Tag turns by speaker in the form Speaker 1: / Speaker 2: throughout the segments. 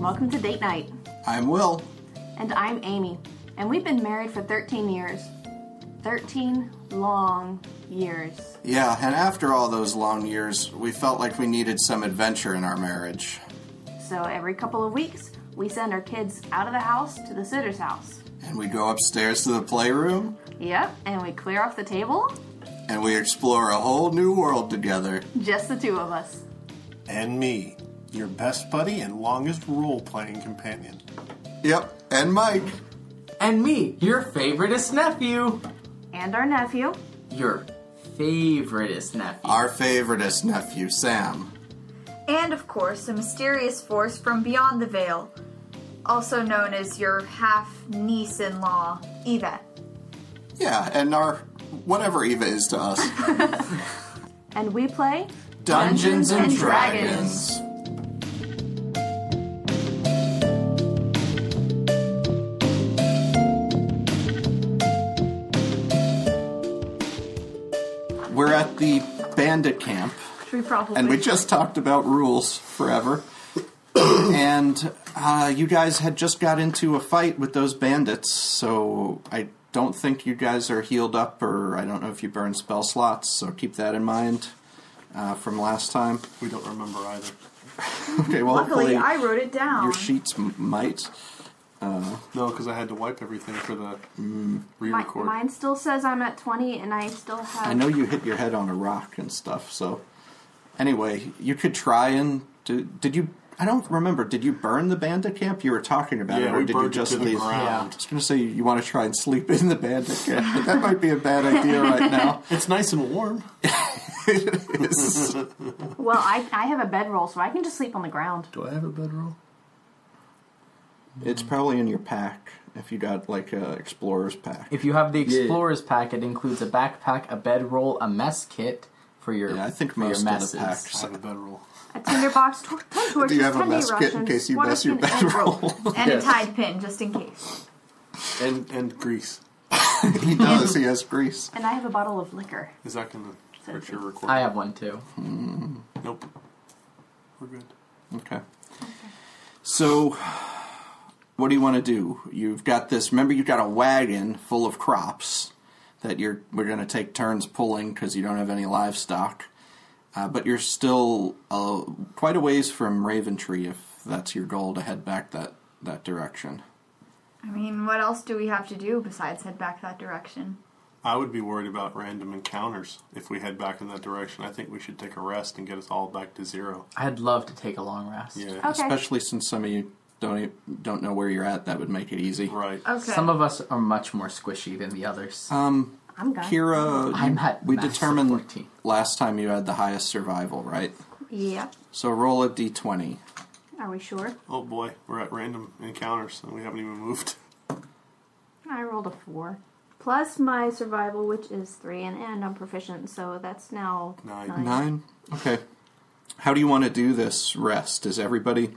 Speaker 1: Welcome to Date Night.
Speaker 2: I'm Will.
Speaker 1: And I'm Amy. And we've been married for 13 years. 13 long years.
Speaker 2: Yeah, and after all those long years, we felt like we needed some adventure in our marriage.
Speaker 1: So every couple of weeks, we send our kids out of the house to the sitter's house.
Speaker 2: And we go upstairs to the playroom.
Speaker 1: Yep, and we clear off the table.
Speaker 2: And we explore a whole new world together.
Speaker 1: Just the two of us.
Speaker 3: And me, your best buddy and longest role-playing companion.
Speaker 2: Yep, and Mike.
Speaker 4: And me, your favoriteest nephew.
Speaker 1: And our nephew.
Speaker 4: Your favoriteest nephew.
Speaker 2: Our favoriteest nephew, Sam.
Speaker 5: And, of course, a mysterious force from beyond the veil, also known as your half-niece-in-law, Eva.
Speaker 2: Yeah, and our whatever Eva is to us.
Speaker 1: And we play
Speaker 2: Dungeons and Dragons. We're at the bandit camp. And we just talked about rules forever. And you guys had just got into a fight with those bandits, so I don't think you guys are healed up, or I don't know if you burned spell slots, so keep that in mind from last time.
Speaker 3: We don't remember either.
Speaker 2: Okay, well,
Speaker 5: Luckily, I wrote it down.
Speaker 2: your sheets might.
Speaker 3: No, because I had to wipe everything for the re-record.
Speaker 1: Mine still says I'm at 20, and I still have...
Speaker 2: I know you hit your head on a rock and stuff, so... Anyway, you could try and... Did you... I don't remember. Did you burn the bandit camp? You were talking about it, or did you just leave?
Speaker 3: Yeah.
Speaker 2: I was going to say you want to try and sleep in the bandit camp, but that might be a bad idea right now.
Speaker 3: It's nice and warm.
Speaker 2: It is.
Speaker 1: Well, I have a bedroll, so I can just sleep on the ground.
Speaker 3: Do I have a bedroll?
Speaker 2: It's probably in your pack, if you got, like, a explorer's pack.
Speaker 4: If you have the explorer's pack, it includes a backpack, a bedroll, a mess kit for your
Speaker 2: I think
Speaker 4: for
Speaker 2: most
Speaker 4: your
Speaker 2: of
Speaker 4: messes.
Speaker 2: the packs.
Speaker 3: I have a bedroll.
Speaker 1: A tinderbox, 10 torches,
Speaker 2: Do you have a
Speaker 1: 10
Speaker 2: mess
Speaker 1: day
Speaker 2: kit in
Speaker 1: rations,
Speaker 2: case you
Speaker 1: water
Speaker 2: mess your
Speaker 1: skin, and
Speaker 2: bedroll?
Speaker 1: rope.
Speaker 5: And a Tide pin, just in case.
Speaker 3: And grease.
Speaker 2: He does. He has grease.
Speaker 1: And I have a bottle of liquor.
Speaker 3: Is that going to hurt your recording?
Speaker 4: I have one too.
Speaker 3: Nope. We're good.
Speaker 2: Okay. So, what do you want to do? You've got this. Remember, you've got a wagon full of crops that we're going to take turns pulling because you don't have any livestock. But you're still quite a ways from Raventree, if that's your goal, to head back that direction.
Speaker 5: I mean, what else do we have to do besides head back that direction?
Speaker 3: I would be worried about random encounters if we head back in that direction. I think we should take a rest and get us all back to zero.
Speaker 4: I'd love to take a long rest.
Speaker 3: Yeah.
Speaker 1: Okay.
Speaker 2: Especially since some of you don't know where you're at. That would make it easy.
Speaker 3: Right.
Speaker 5: Okay.
Speaker 4: Some of us are much more squishy than the others.
Speaker 1: I'm gone.
Speaker 2: Kira,
Speaker 4: I'm at
Speaker 2: we
Speaker 4: max of
Speaker 2: determined
Speaker 4: 14.
Speaker 2: last time you had the highest survival, right?
Speaker 1: Yep.
Speaker 2: So roll a d20.
Speaker 1: Are we sure?
Speaker 3: Oh boy, we're at random encounters and we haven't even moved.
Speaker 1: I rolled a 4. Plus my survival, which is 3, and I'm proficient, so that's now
Speaker 3: 9.
Speaker 2: 9? Okay. How do you want to do this rest? Is everybody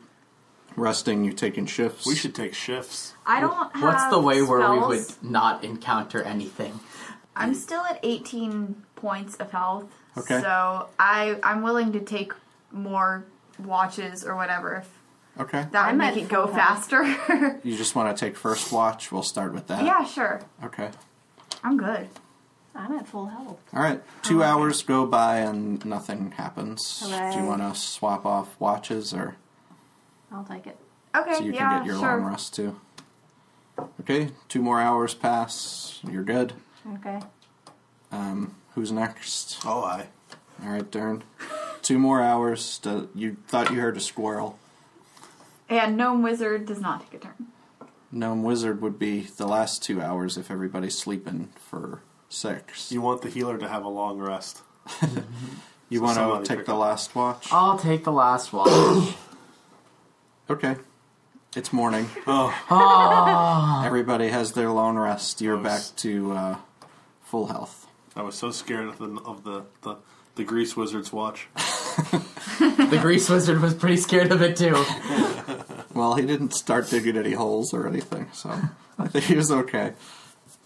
Speaker 2: resting? You taking shifts?
Speaker 3: We should take shifts.
Speaker 5: I don't have
Speaker 4: What's the way where we would
Speaker 5: spells.
Speaker 4: not encounter anything?
Speaker 5: I'm still at 18 points of health.
Speaker 2: Okay.
Speaker 5: So I'm willing to take more watches or whatever if
Speaker 2: Okay.
Speaker 5: that would
Speaker 1: I'm
Speaker 5: make
Speaker 1: at
Speaker 5: it go
Speaker 1: full health.
Speaker 5: faster.
Speaker 2: You just want to take first watch? We'll start with that.
Speaker 5: Yeah, sure.
Speaker 2: Okay.
Speaker 5: I'm good.
Speaker 1: I'm at full health.
Speaker 2: All right. 2 hours go by and nothing happens.
Speaker 1: Hooray.
Speaker 2: Do you want to swap off watches, or
Speaker 1: I'll take it.
Speaker 5: Okay,
Speaker 2: so you
Speaker 5: yeah,
Speaker 2: can get your
Speaker 5: sure.
Speaker 2: long rest too? Okay. 2 more hours pass. You're good.
Speaker 1: Okay.
Speaker 2: Who's next?
Speaker 3: Oh, I.
Speaker 2: All right, Dern. 2 more hours. You thought you heard a squirrel.
Speaker 5: And Gnome Wizard does not take a turn.
Speaker 2: Gnome Wizard would be the last 2 hours if everybody's sleeping for 6.
Speaker 3: You want the healer to have a long rest.
Speaker 2: You
Speaker 3: So
Speaker 2: want
Speaker 3: somebody
Speaker 2: to take
Speaker 3: pick
Speaker 2: the
Speaker 3: up.
Speaker 2: last watch?
Speaker 4: I'll take the last watch.
Speaker 2: Okay. It's morning.
Speaker 3: Oh,
Speaker 2: Everybody has their long rest. You're back to full health.
Speaker 3: I was so scared of the grease wizard's watch.
Speaker 4: The grease wizard was pretty scared of it too.
Speaker 2: Well, he didn't start digging any holes or anything, so I think he was okay.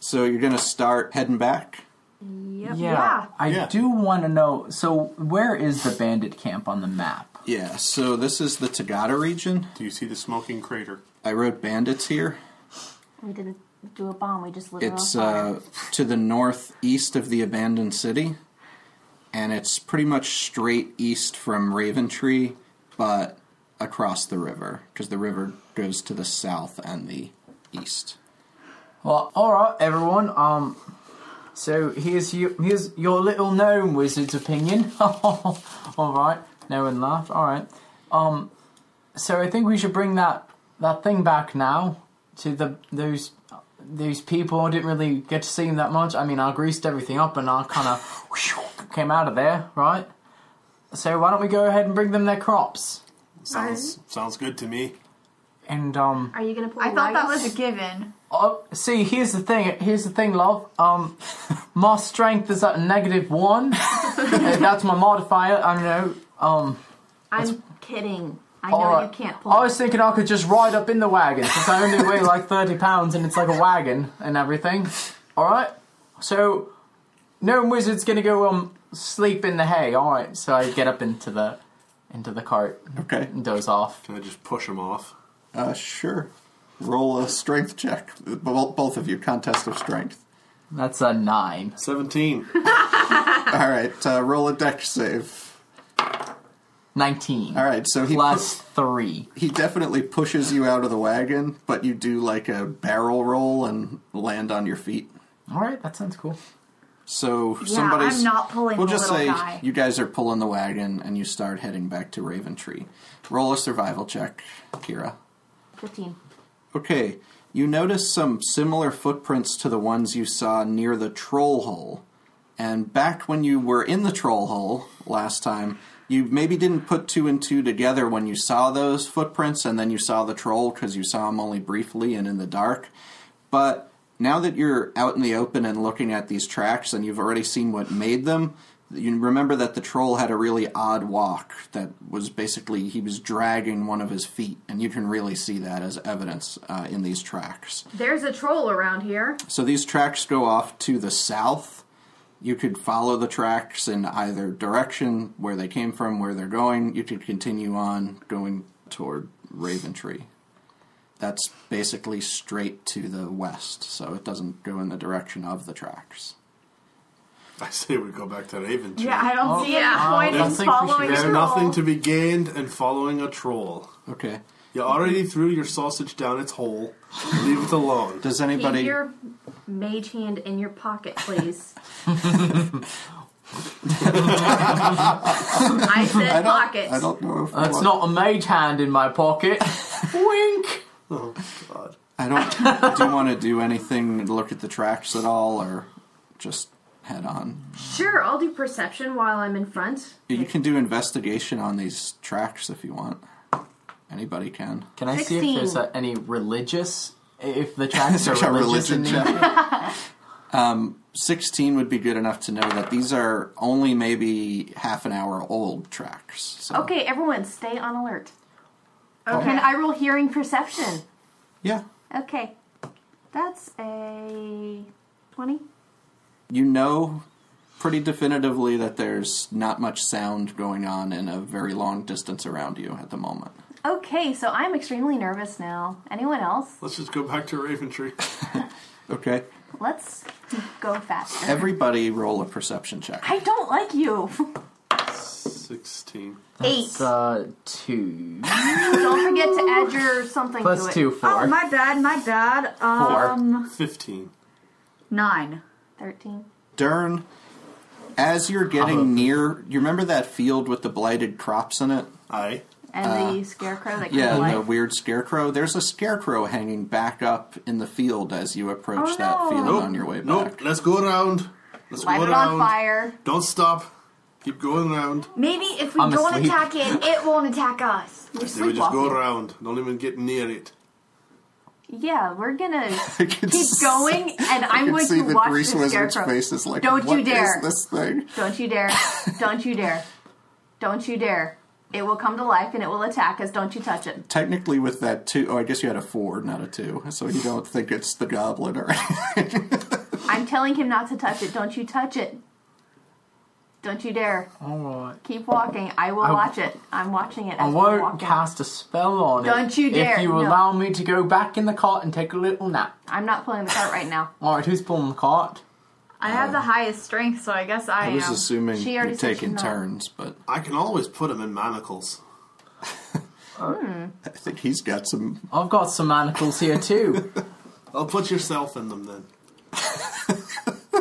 Speaker 2: So you're going to start heading back?
Speaker 1: Yep.
Speaker 5: Yeah.
Speaker 4: I
Speaker 3: Yeah.
Speaker 4: do want to know, so where is the bandit camp on the map?
Speaker 2: Yeah, so this is the Tagada region.
Speaker 3: Do you see the smoking crater?
Speaker 2: I wrote bandits here.
Speaker 1: We didn't do a bomb. We just lit it
Speaker 2: It's
Speaker 1: on fire.
Speaker 2: to the northeast of the abandoned city, and it's pretty much straight east from Raventree, but across the river, because the river goes to the south and the east.
Speaker 4: Well, alright, everyone. So here's your little gnome wizard's opinion. Alright, no one laughed. Alright. So I think we should bring that thing back now to those people. I didn't really get to see them that much. I mean, I greased everything up and I kind of came out of there, right? So why don't we go ahead and bring them their crops?
Speaker 3: Sounds good to me.
Speaker 4: And
Speaker 1: Are you gonna pull?
Speaker 5: I thought that
Speaker 1: wagons?
Speaker 5: was a given.
Speaker 4: see, here's the thing, love. My strength is at -1. That's my modifier. I know.
Speaker 1: I'm kidding. I know
Speaker 4: Alright.
Speaker 1: you can't pull.
Speaker 4: I was thinking I could just ride up in the wagon since I only weigh like 30 pounds and it's like a wagon and everything. Alright? So, Gnome Wizard's gonna go sleep in the hay. Alright, so I get up into the cart
Speaker 2: Okay.
Speaker 4: and doze off.
Speaker 3: Can I just push him off?
Speaker 2: Sure. Roll a strength check. Both of you, contest of strength.
Speaker 4: That's a 9.
Speaker 3: 17.
Speaker 2: Alright, roll a dex save.
Speaker 4: 19.
Speaker 2: Alright, so
Speaker 4: Plus 3.
Speaker 2: he definitely pushes you out of the wagon, but you do like a barrel roll and land on your feet.
Speaker 4: Alright, that sounds cool.
Speaker 2: So
Speaker 5: Yeah,
Speaker 2: somebody's...
Speaker 5: I'm not pulling
Speaker 2: We'll
Speaker 5: the
Speaker 2: just
Speaker 5: little
Speaker 2: say
Speaker 5: guy.
Speaker 2: you guys are pulling the wagon and you start heading back to Raventree. Roll a survival check, Kira.
Speaker 1: 15.
Speaker 2: Okay, you notice some similar footprints to the ones you saw near the troll hole. And back when you were in the troll hole last time, you maybe didn't put 2 and 2 together when you saw those footprints and then you saw the troll because you saw him only briefly and in the dark. But now that you're out in the open and looking at these tracks and you've already seen what made them, you remember that the troll had a really odd walk that was basically, he was dragging one of his feet, and you can really see that as evidence in these tracks.
Speaker 1: There's a troll around here.
Speaker 2: So these tracks go off to the south. You could follow the tracks in either direction, where they came from, where they're going. You could continue on going toward Raventree. That's basically straight to the west, so it doesn't go in the direction of the tracks.
Speaker 3: I say we go back to Raventree.
Speaker 5: Yeah, I don't see any point
Speaker 4: I
Speaker 5: in
Speaker 4: think we should
Speaker 5: following
Speaker 4: go.
Speaker 3: There's
Speaker 5: a
Speaker 3: nothing
Speaker 5: troll.
Speaker 3: to be gained in following a troll.
Speaker 2: Okay.
Speaker 3: You already threw your sausage down its hole. Leave it alone.
Speaker 2: Does
Speaker 1: Keep
Speaker 2: anybody...
Speaker 1: your mage hand in your pocket, please. I said pocket.
Speaker 2: I don't know if I
Speaker 4: That's
Speaker 2: want-
Speaker 4: not a mage hand in my pocket. Wink!
Speaker 3: Oh, God.
Speaker 2: I don't... Do you want to do anything to look at the tracks at all, or just head on?
Speaker 1: Sure, I'll do perception while I'm in front.
Speaker 2: You can do investigation on these tracks if you want. Anybody can.
Speaker 4: Can I see if
Speaker 1: 16.
Speaker 4: there's any religious... If the tracks are
Speaker 2: It's a
Speaker 4: religious in
Speaker 2: religion
Speaker 4: nature?
Speaker 2: check. 16 would be good enough to know that these are only maybe half an hour old tracks. So.
Speaker 1: Okay, everyone, stay on alert.
Speaker 5: Okay.
Speaker 1: Can I roll hearing perception?
Speaker 2: Yeah.
Speaker 1: Okay. That's a 20.
Speaker 2: You know pretty definitively that there's not much sound going on in a very long distance around you at the moment.
Speaker 1: Okay, so I'm extremely nervous now. Anyone else?
Speaker 3: Let's just go back to Raventree.
Speaker 2: Okay.
Speaker 1: Let's go faster.
Speaker 2: Everybody roll a perception check.
Speaker 1: I don't like you.
Speaker 3: 16.
Speaker 5: 8.
Speaker 4: That's 2.
Speaker 1: Don't forget to add your something
Speaker 4: Plus
Speaker 1: to it.
Speaker 4: 2, 4.
Speaker 5: Oh, my bad.
Speaker 3: 15.
Speaker 5: 9.
Speaker 1: 13.
Speaker 2: Dern, as you're getting near... You remember that field with the blighted crops in it?
Speaker 3: Aye.
Speaker 1: And the scarecrow that
Speaker 2: Yeah,
Speaker 1: kind
Speaker 2: the
Speaker 1: of
Speaker 2: weird scarecrow. There's a scarecrow hanging back up in the field as you approach
Speaker 1: Oh,
Speaker 2: that
Speaker 1: no.
Speaker 2: field
Speaker 3: Nope.
Speaker 2: on your way back.
Speaker 3: Nope. Let's go around. Let's
Speaker 1: light
Speaker 3: go
Speaker 1: it
Speaker 3: around.
Speaker 1: on fire.
Speaker 3: Don't stop. Keep going around.
Speaker 5: Maybe if we
Speaker 4: I'm
Speaker 5: don't
Speaker 4: asleep.
Speaker 5: attack it, it won't attack us.
Speaker 1: You're
Speaker 3: They would just go
Speaker 1: sleepwalking.
Speaker 3: around. Don't even get near it.
Speaker 1: Yeah, we're gonna
Speaker 2: I can
Speaker 1: keep going, and
Speaker 2: I
Speaker 1: I'm
Speaker 2: can
Speaker 1: going
Speaker 2: see
Speaker 1: to
Speaker 2: the
Speaker 1: watch
Speaker 2: Grease
Speaker 1: the
Speaker 2: Wizard's
Speaker 1: scarecrow.
Speaker 2: face is like,
Speaker 1: Don't you
Speaker 2: "What
Speaker 1: dare.
Speaker 2: is this thing?"
Speaker 1: Don't you dare. Don't you dare. Don't you dare. It will come to life and it will attack us. Don't you touch it.
Speaker 2: Technically with that 2... Oh, I guess you had a 4, not a 2. So you don't think it's the goblin or anything.
Speaker 1: I'm telling him not to touch it. Don't you touch it. Don't you dare.
Speaker 4: Alright.
Speaker 1: Keep walking. I will watch it. I'm watching it
Speaker 4: I
Speaker 1: as we're
Speaker 4: won't
Speaker 1: walking.
Speaker 4: cast a spell on it.
Speaker 1: Don't you dare,
Speaker 4: If you
Speaker 1: no.
Speaker 4: allow me to go back in the cart and take a little nap.
Speaker 1: I'm not pulling the cart right now.
Speaker 4: Alright, who's pulling the cart?
Speaker 5: I have the highest strength, so I guess I
Speaker 2: I was
Speaker 5: am.
Speaker 2: assuming
Speaker 1: She
Speaker 2: you're
Speaker 1: already said
Speaker 2: taking
Speaker 1: she's not.
Speaker 2: turns, but
Speaker 3: I can always put him in manacles.
Speaker 2: I think he's got some.
Speaker 4: I've got some manacles here too.
Speaker 3: I'll put yourself in them then.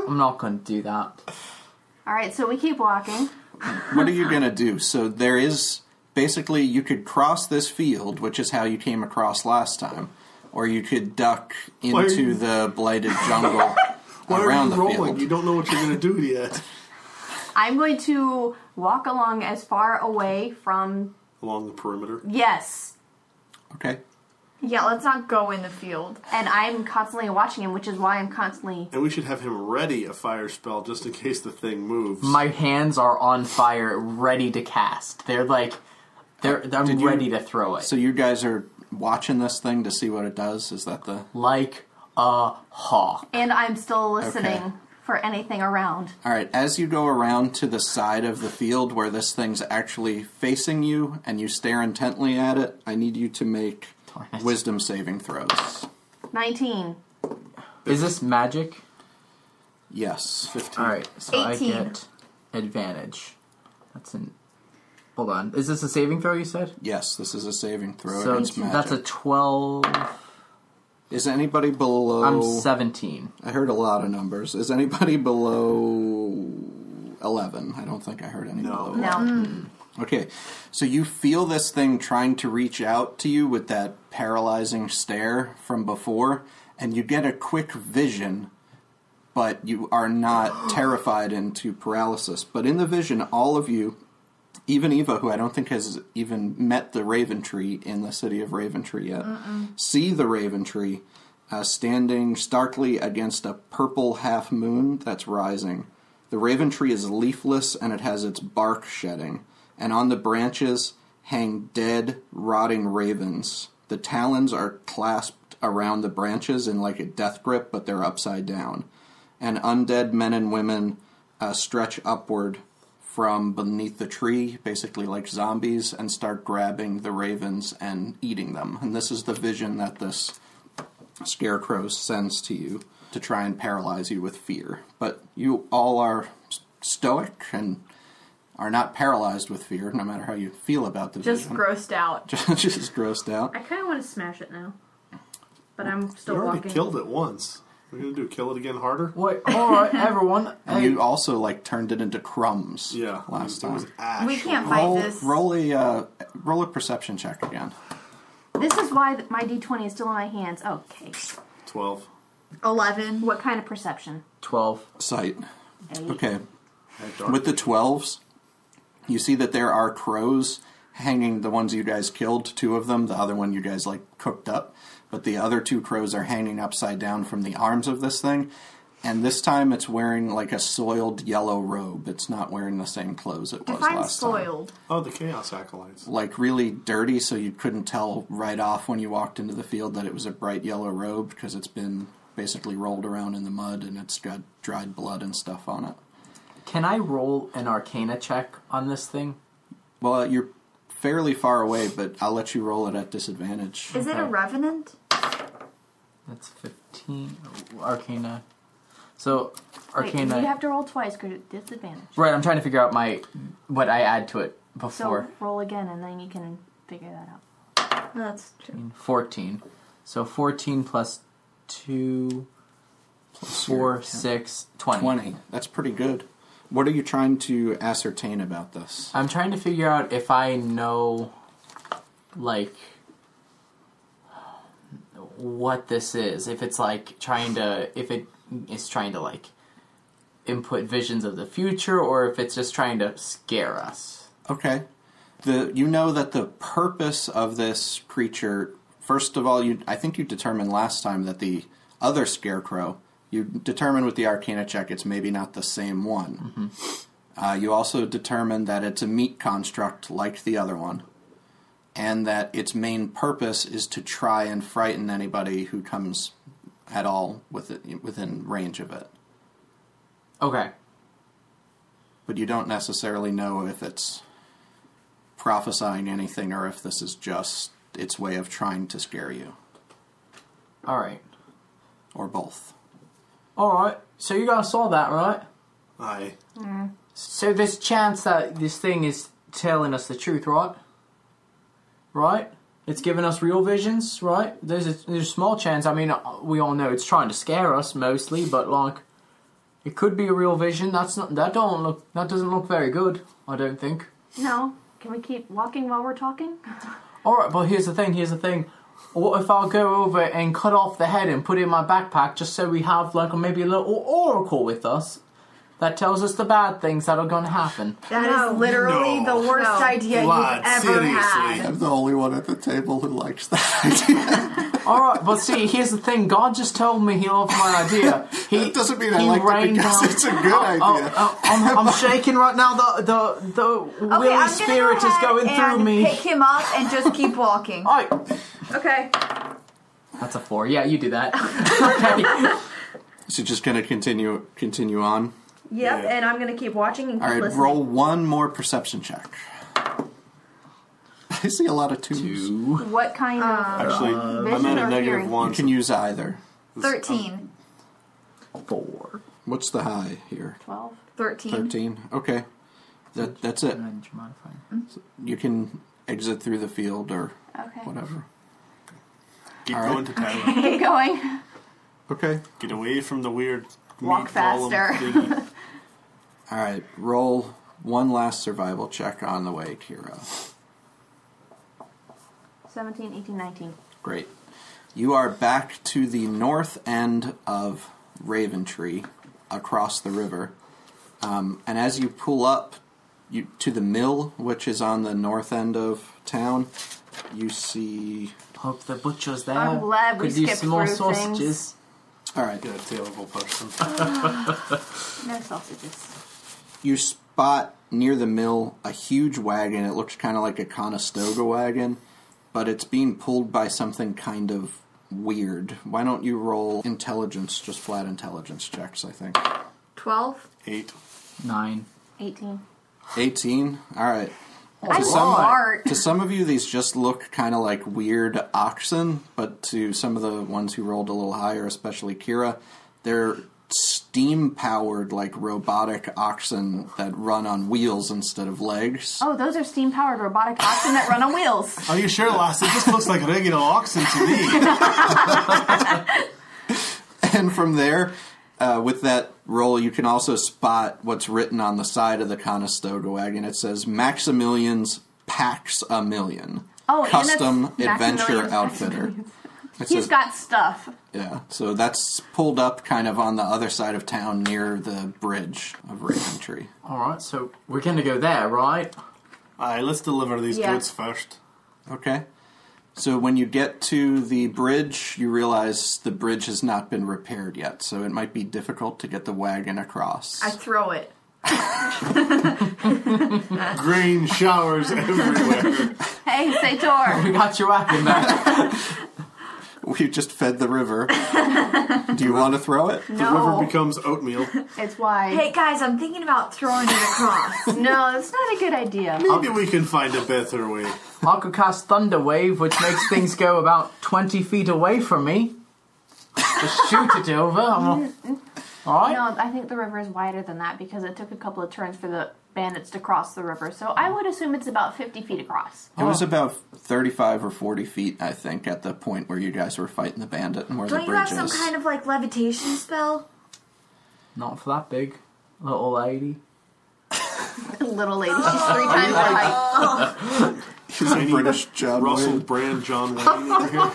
Speaker 4: I'm not going to do that.
Speaker 1: All right, so we keep walking.
Speaker 2: What are you going to do? So there is basically you could cross this field, which is how you came across last time, or you could duck
Speaker 3: Why are
Speaker 2: into
Speaker 3: you-
Speaker 2: the blighted jungle
Speaker 3: Why
Speaker 2: around
Speaker 3: are
Speaker 2: the
Speaker 3: you rolling?
Speaker 2: field.
Speaker 3: You don't know what you're going to do yet.
Speaker 1: I'm going to walk along as far away from.
Speaker 3: Along the perimeter.
Speaker 1: Yes.
Speaker 2: Okay.
Speaker 5: Yeah, let's not go in the field.
Speaker 1: And I'm constantly watching him, which is why I'm constantly.
Speaker 3: And we should have him ready a fire spell just in case the thing moves.
Speaker 4: My hands are on fire, ready to cast. They're like, I'm
Speaker 2: you-
Speaker 4: ready to throw it.
Speaker 2: So you guys are watching this thing to see what it does? Is that the...
Speaker 4: Like a hawk.
Speaker 1: And I'm still listening
Speaker 2: Okay.
Speaker 1: for anything around.
Speaker 2: Alright, as you go around to the side of the field where this thing's actually facing you and you stare intently at it, I need you to make
Speaker 4: Darn it.
Speaker 2: wisdom saving throws.
Speaker 1: 19.
Speaker 4: Is this magic?
Speaker 2: Yes.
Speaker 3: 15.
Speaker 4: Alright, so
Speaker 5: 18.
Speaker 4: I get advantage. That's an... Hold on. Is this a saving throw you said?
Speaker 2: Yes, this is a saving throw
Speaker 4: So
Speaker 2: against magic.
Speaker 4: that's a 12...
Speaker 2: Is anybody below...
Speaker 4: I'm 17.
Speaker 2: I heard a lot of numbers. Is anybody below 11? I don't think I heard any
Speaker 3: No.
Speaker 2: below.
Speaker 1: No.
Speaker 2: Okay, so you feel this thing trying to reach out to you with that paralyzing stare from before, and you get a quick vision, but you are not terrified into paralysis. But in the vision, all of you, even Eva, who I don't think has even met the Raven Tree in the city of Raven Tree yet, see the Raven Tree standing starkly against a purple half moon that's rising. The Raven Tree is leafless and it has its bark shedding, and on the branches hang dead, rotting ravens. The talons are clasped around the branches in like a death grip, but they're upside down. And undead men and women stretch upward from beneath the tree, basically like zombies, and start grabbing the ravens and eating them. And this is the vision that this scarecrow sends to you to try and paralyze you with fear. But you all are stoic and are not paralyzed with fear, no matter how you feel about the
Speaker 5: Just
Speaker 2: vision.
Speaker 5: grossed out.
Speaker 2: Just grossed out.
Speaker 1: I kind of want to smash it now. But I'm still
Speaker 3: You already
Speaker 1: walking.
Speaker 3: killed it once. We're going to do kill it again harder?
Speaker 4: Wait, alright, everyone.
Speaker 2: And
Speaker 4: Hey,
Speaker 2: you also like turned it into crumbs.
Speaker 3: Yeah.
Speaker 2: Last
Speaker 3: it was
Speaker 2: time.
Speaker 3: ash.
Speaker 5: We can't fight this.
Speaker 2: Roll a perception check again.
Speaker 1: This is why my d20 is still in my hands. Okay.
Speaker 3: 12.
Speaker 5: 11.
Speaker 1: What kind of perception?
Speaker 4: 12.
Speaker 2: Sight.
Speaker 1: 8.
Speaker 2: Okay.
Speaker 3: At dark.
Speaker 2: With the 12s, you see that there are crows hanging, the ones you guys killed, 2 of them, the other one you guys like cooked up, but the other 2 crows are hanging upside down from the arms of this thing, and this time it's wearing like a soiled yellow robe. It's not wearing the same clothes it was
Speaker 5: Define
Speaker 2: last time.
Speaker 5: soiled.
Speaker 3: Oh, the Chaos Acolytes.
Speaker 2: Like really dirty, so you couldn't tell right off when you walked into the field that it was a bright yellow robe, because it's been basically rolled around in the mud and it's got dried blood and stuff on it.
Speaker 4: Can I roll an Arcana check on this thing?
Speaker 2: Well, you're fairly far away, but I'll let you roll it at disadvantage.
Speaker 5: Is it a
Speaker 4: Okay.
Speaker 5: revenant?
Speaker 4: That's 15. Arcana. So,
Speaker 1: Wait,
Speaker 4: Arcana...
Speaker 1: you have to roll twice because it's disadvantage.
Speaker 4: Right, I'm trying to figure out what I add to it
Speaker 1: So
Speaker 4: before.
Speaker 1: roll again and then you can figure that out.
Speaker 5: That's true.
Speaker 4: 14. So 14 plus 2, 4, 6, 20.
Speaker 2: 20. That's pretty good. What are you trying to ascertain about this?
Speaker 4: I'm trying to figure out if I know, like, what this is. If it's like if it is trying to like input visions of the future, or if it's just trying to scare us.
Speaker 2: Okay. You know that the purpose of this creature, first of all, I think you determined last time that the other scarecrow, you determined with the Arcana check it's maybe not the same one. Mm-hmm. You also determined that it's a meat construct like the other one, and that its main purpose is to try and frighten anybody who comes at all within range of it.
Speaker 4: Okay.
Speaker 2: but you don't necessarily know if it's prophesying anything or if this is just its way of trying to scare you.
Speaker 4: Alright.
Speaker 2: Or both.
Speaker 4: Alright. So you guys saw that, right?
Speaker 3: Aye.
Speaker 4: So there's a chance that this thing is telling us the truth, right? Right? It's giving us real visions, right? There's a small chance. I mean, we all know it's trying to scare us mostly, but like, it could be a real vision. That doesn't look very good. I don't think.
Speaker 1: No. Can we keep walking while we're talking?
Speaker 4: All right, but here's the thing. What if I go over and cut off the head and put it in my backpack just so we have like maybe a little oracle with us that tells us the bad things that are going to happen?
Speaker 5: That is literally
Speaker 3: No.
Speaker 5: the worst
Speaker 3: No.
Speaker 5: idea
Speaker 3: Lad,
Speaker 5: you've ever
Speaker 3: seriously.
Speaker 5: had.
Speaker 2: I'm the only one at the table who likes that idea.
Speaker 4: All right, but see, here's the thing. God just told me he loved my idea.
Speaker 2: That doesn't mean I like it because it's a good idea.
Speaker 4: I'm shaking right now. The
Speaker 5: Okay,
Speaker 4: Willy
Speaker 5: I'm
Speaker 4: spirit
Speaker 5: gonna
Speaker 4: is
Speaker 5: go
Speaker 4: going
Speaker 5: ahead
Speaker 4: through
Speaker 5: and
Speaker 4: me.
Speaker 5: pick him up and just keep walking.
Speaker 4: Alright.
Speaker 5: Okay.
Speaker 4: That's a 4. Yeah, you do that. Okay.
Speaker 2: So just going to continue on.
Speaker 6: Yep,
Speaker 3: Yeah.
Speaker 6: and I'm gonna keep watching and keep
Speaker 2: All right,
Speaker 6: listening.
Speaker 2: roll one more perception check. I see a lot of twos.
Speaker 1: What kind of
Speaker 3: Actually, I'm
Speaker 1: vision
Speaker 3: at
Speaker 1: or
Speaker 3: a negative
Speaker 1: hearing?
Speaker 3: 1.
Speaker 2: You can use either.
Speaker 5: 13.
Speaker 4: 4.
Speaker 2: What's the high here?
Speaker 1: 12?
Speaker 5: 13.
Speaker 2: 13. Okay. That's it.
Speaker 4: Range modifier.
Speaker 2: You can exit through the field or
Speaker 1: Okay.
Speaker 2: whatever.
Speaker 3: Keep
Speaker 2: All
Speaker 3: going
Speaker 2: right.
Speaker 3: to town.
Speaker 1: Keep going.
Speaker 2: Okay.
Speaker 3: Get away from the weird
Speaker 1: Walk
Speaker 3: meat golem
Speaker 1: faster.
Speaker 3: thingy.
Speaker 2: All right. Roll one last survival check on the way, Kira.
Speaker 1: 17, 18, 19.
Speaker 2: Great. You are back to the north end of Raventree, across the river. And as you pull up to the mill, which is on the north end of town, you see...
Speaker 4: Hope the butcher's there.
Speaker 1: I'm glad we
Speaker 4: Could use
Speaker 1: skipped
Speaker 4: some more
Speaker 1: through
Speaker 4: sausages.
Speaker 2: All right.
Speaker 3: Get a tailable person.
Speaker 1: No sausages.
Speaker 2: You spot near the mill a huge wagon. It looks kind of like a Conestoga wagon, but it's being pulled by something kind of weird. Why don't you roll intelligence, just flat intelligence checks, I think.
Speaker 5: 12.
Speaker 3: 8.
Speaker 4: 9.
Speaker 1: 18.
Speaker 2: 18? All right.
Speaker 1: I'm
Speaker 2: some-
Speaker 1: smart.
Speaker 2: To some of you, these just look kind of like weird oxen, but to some of the ones who rolled a little higher, especially Kira, they're steam-powered, like robotic oxen that run on wheels instead of legs.
Speaker 1: Oh, those are steam-powered robotic oxen that run on wheels.
Speaker 3: Are you sure, lass? It just looks like regular oxen to me.
Speaker 2: And from there, with that roll, you can also spot what's written on the side of the Conestoga wagon. It says, Maximilian's Packs a Million.
Speaker 1: Oh, and
Speaker 2: Custom
Speaker 1: that's
Speaker 2: Adventure
Speaker 1: Maximilian's
Speaker 2: Outfitter. It
Speaker 1: He's
Speaker 2: says-
Speaker 1: got stuff.
Speaker 2: Yeah, so that's pulled up kind of on the other side of town near the bridge of Raventree.
Speaker 4: Alright, so we're going to go there, right?
Speaker 3: Alright, let's deliver these
Speaker 1: Yeah.
Speaker 3: goods first.
Speaker 2: Okay. So when you get to the bridge, you realize the bridge has not been repaired yet, so it might be difficult to get the wagon across.
Speaker 5: I throw it.
Speaker 3: Grain showers everywhere.
Speaker 1: Hey, Sator.
Speaker 4: We got your wagon back.
Speaker 2: We just fed the river. Do you want to throw it?
Speaker 3: The
Speaker 1: No,
Speaker 3: river becomes oatmeal.
Speaker 1: it's wide.
Speaker 5: Hey guys, I'm thinking about throwing it across.
Speaker 1: No, that's not a good idea.
Speaker 3: Maybe we can find a better way.
Speaker 4: I could cast Thunder Wave, which makes things go about 20 feet away from me. Just shoot it over. Alright?
Speaker 1: No, I think the river is wider than that because it took a couple of turns for the bandits to cross the river. So I would assume it's about 50 feet across.
Speaker 2: It was about 35 or 40 feet, I think, at the point where you guys were fighting the bandit and where
Speaker 5: Don't
Speaker 2: the
Speaker 5: you
Speaker 2: bridge
Speaker 5: have some
Speaker 2: is.
Speaker 5: kind of like levitation spell?
Speaker 4: Not for that big. Little lady.
Speaker 1: Little lady, she's 3 times the height.
Speaker 2: He's a British John
Speaker 3: Russell
Speaker 2: Wayne.
Speaker 3: Brand John Wayne over here.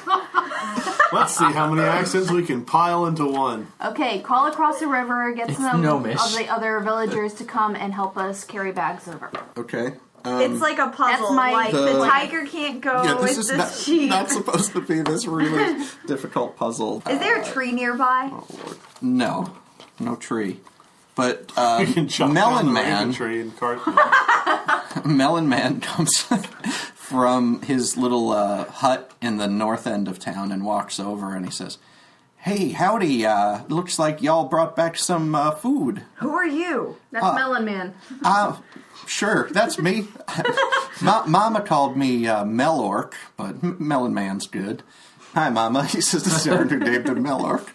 Speaker 3: Let's see how many accents we can pile into one.
Speaker 1: Okay, call across the river, get
Speaker 4: It's
Speaker 1: some
Speaker 4: gnomish.
Speaker 1: of the other villagers to come and help us carry bags over.
Speaker 2: Okay.
Speaker 5: It's like a puzzle.
Speaker 1: That's my-
Speaker 5: like the
Speaker 2: The-
Speaker 5: tiger can't go
Speaker 2: Yeah,
Speaker 5: with
Speaker 2: this is
Speaker 5: the
Speaker 2: not,
Speaker 5: sheep.
Speaker 2: not supposed to be this really difficult puzzle.
Speaker 5: Is there a tree nearby?
Speaker 2: Oh, Lord. No tree. But
Speaker 3: We can chop
Speaker 2: Melon
Speaker 3: down the
Speaker 2: Man,
Speaker 3: raven tree and cart.
Speaker 2: Melon Man comes from his little hut in the north end of town and walks over and he says, Hey, howdy. Looks like y'all brought back some food.
Speaker 5: Who are you?
Speaker 1: That's Melon Man.
Speaker 2: Sure, that's me. Mama called me Melork, but Melon Man's good. Hi, Mama. He says the senator named him Melork.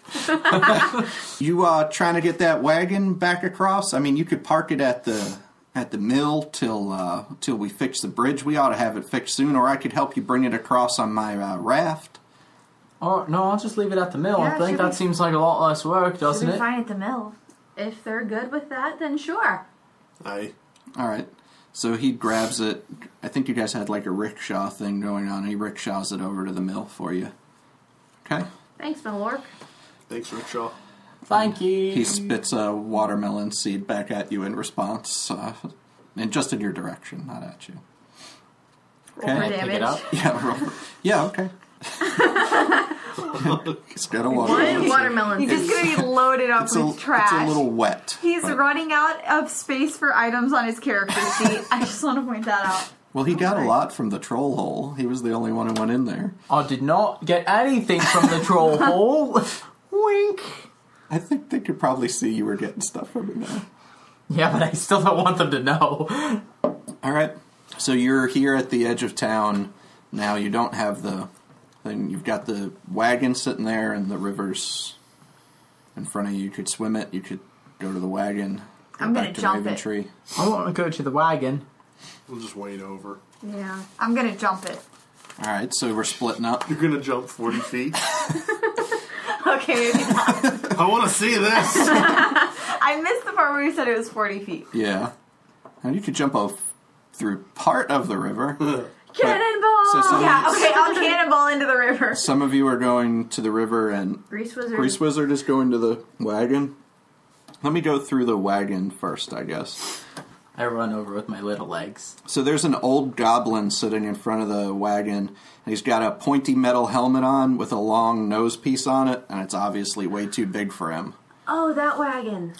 Speaker 2: You trying to get that wagon back across? I mean, you could park it at the mill till we fix the bridge. We ought to have it fixed soon, or I could help you bring it across on my raft.
Speaker 4: Oh, no, I'll just leave it at the mill.
Speaker 5: Yeah,
Speaker 4: I think that seems like a lot less work, doesn't
Speaker 5: Should be
Speaker 4: it?
Speaker 5: fine at the mill.
Speaker 1: If they're good with that, then sure.
Speaker 3: Aye.
Speaker 2: All right. So he grabs it. I think you guys had like a rickshaw thing going on. He rickshaws it over to the mill for you. Okay?
Speaker 1: Thanks, Melork.
Speaker 3: Thanks, Rickshaw.
Speaker 4: Thank you.
Speaker 2: He spits a watermelon seed back at you in response. And just in your direction, not at you.
Speaker 5: Roll for
Speaker 2: Okay?
Speaker 4: Pick it
Speaker 5: damage.
Speaker 4: up.
Speaker 2: Yeah, okay. It's got a
Speaker 1: One
Speaker 2: watermelon.
Speaker 1: watermelon.
Speaker 5: He's just gonna be loaded up with trash.
Speaker 2: It's a little wet.
Speaker 5: He's
Speaker 2: but-
Speaker 5: running out of space for items on his character sheet. I just want to point that out.
Speaker 2: Well, he got a lot from the troll hole. He was the only one who went in there.
Speaker 4: I did not get anything from the troll hole. Wink.
Speaker 2: I think they could probably see you were getting stuff from in there.
Speaker 4: Yeah, but I still don't want them to know.
Speaker 2: All right. So you're here at the edge of town. Now you don't have the thing. You've got the wagon sitting there, and the river's in front of you. You could swim it. You could go to the wagon.
Speaker 5: I'm gonna
Speaker 2: back to
Speaker 5: jump it.
Speaker 2: Raventree.
Speaker 4: I want to go to the wagon.
Speaker 3: We'll just wade over.
Speaker 1: Yeah.
Speaker 5: I'm gonna jump it.
Speaker 2: All right. So we're splitting up.
Speaker 3: You're gonna jump 40 feet.
Speaker 5: Okay, maybe not.
Speaker 3: I want to see this.
Speaker 5: I missed the part where you said it was 40 feet.
Speaker 2: Yeah. And you could jump off through part of the river.
Speaker 1: Cannonball!
Speaker 2: So some-
Speaker 5: Yeah, okay, I'll cannonball into the river.
Speaker 2: Some of you are going to the river, and
Speaker 1: Grease Wizard.
Speaker 2: Grease Wizard is going to the wagon. Let me go through the wagon first, I guess.
Speaker 4: I run over with my little legs.
Speaker 2: So there's an old goblin sitting in front of the wagon, and he's got a pointy metal helmet on with a long nose piece on it, and it's obviously way too big for him.
Speaker 1: Oh, that wagon.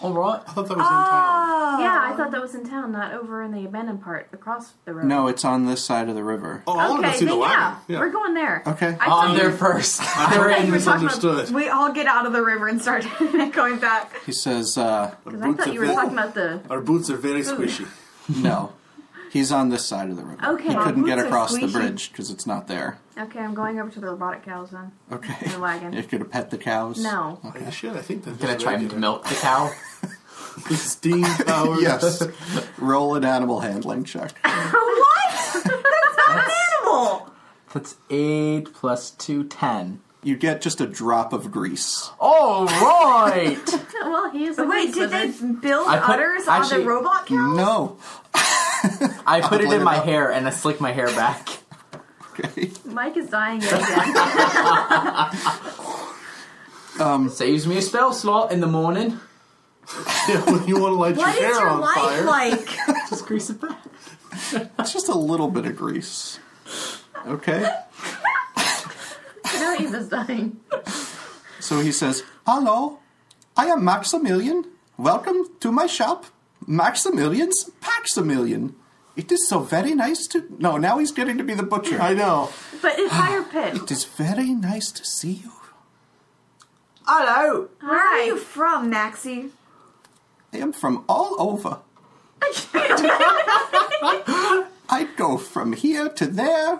Speaker 4: All right.
Speaker 3: I thought that was in town.
Speaker 1: Yeah, I thought that was in town, not over in the abandoned part across the road.
Speaker 2: No, it's on this side of the river.
Speaker 3: Oh, I want to
Speaker 1: Okay,
Speaker 3: see the
Speaker 1: then
Speaker 3: wagon.
Speaker 1: yeah, we're going there.
Speaker 2: Okay.
Speaker 1: I thought
Speaker 4: I'm
Speaker 1: you-
Speaker 4: there first.
Speaker 3: I
Speaker 1: thought
Speaker 3: totally
Speaker 1: you were talking about-
Speaker 3: misunderstood.
Speaker 5: We all get out of the river and start going back.
Speaker 2: He says,
Speaker 1: Because I thought you were talking about the...
Speaker 3: Our boots are very squishy.
Speaker 2: no. He's on this side of the river.
Speaker 1: Okay.
Speaker 2: He
Speaker 1: Our
Speaker 2: couldn't get
Speaker 5: boots are
Speaker 2: across the
Speaker 5: squishy.
Speaker 2: bridge because it's not there.
Speaker 1: Okay, I'm going over to the robotic cows then.
Speaker 2: Okay.
Speaker 1: The wagon.
Speaker 2: You're going to pet the cows?
Speaker 1: No.
Speaker 3: I should. I think that's
Speaker 4: Gonna try to milk the cow.
Speaker 3: Steam powered.
Speaker 2: Yes. Roll an animal handling check.
Speaker 5: What? That's not an animal!
Speaker 4: That's 8 plus 2, 10.
Speaker 2: You get just a drop of grease.
Speaker 4: All right.
Speaker 1: Well, he is a
Speaker 5: Wait,
Speaker 1: grease
Speaker 5: did they
Speaker 1: wizard.
Speaker 5: build
Speaker 4: I put-
Speaker 5: udders on
Speaker 4: actually-
Speaker 5: the robot cows?
Speaker 2: No.
Speaker 4: I put it
Speaker 2: blame
Speaker 4: in my
Speaker 2: it up.
Speaker 4: hair and I slick my hair back.
Speaker 2: Okay.
Speaker 1: Mike is dying again.
Speaker 4: Saves me a spell slot in the morning.
Speaker 3: Yeah, when you want to light
Speaker 5: What
Speaker 3: your
Speaker 5: is
Speaker 3: hair
Speaker 5: your
Speaker 3: on
Speaker 5: life
Speaker 3: fire.
Speaker 5: like?
Speaker 4: Just grease it back.
Speaker 2: It's just a little bit of grease. Okay.
Speaker 1: Now Eva's dying.
Speaker 2: So he says, "Hello, I am Maximilian. Welcome to my shop, Maximilian's Paximilian. It is so very nice to..." No, now he's getting to be the butcher.
Speaker 3: I know.
Speaker 1: But it's higher pitched.
Speaker 2: It is very nice to see you.
Speaker 4: Hello.
Speaker 5: Where are you from, Maxie?
Speaker 2: I am from all over. I go from here to there,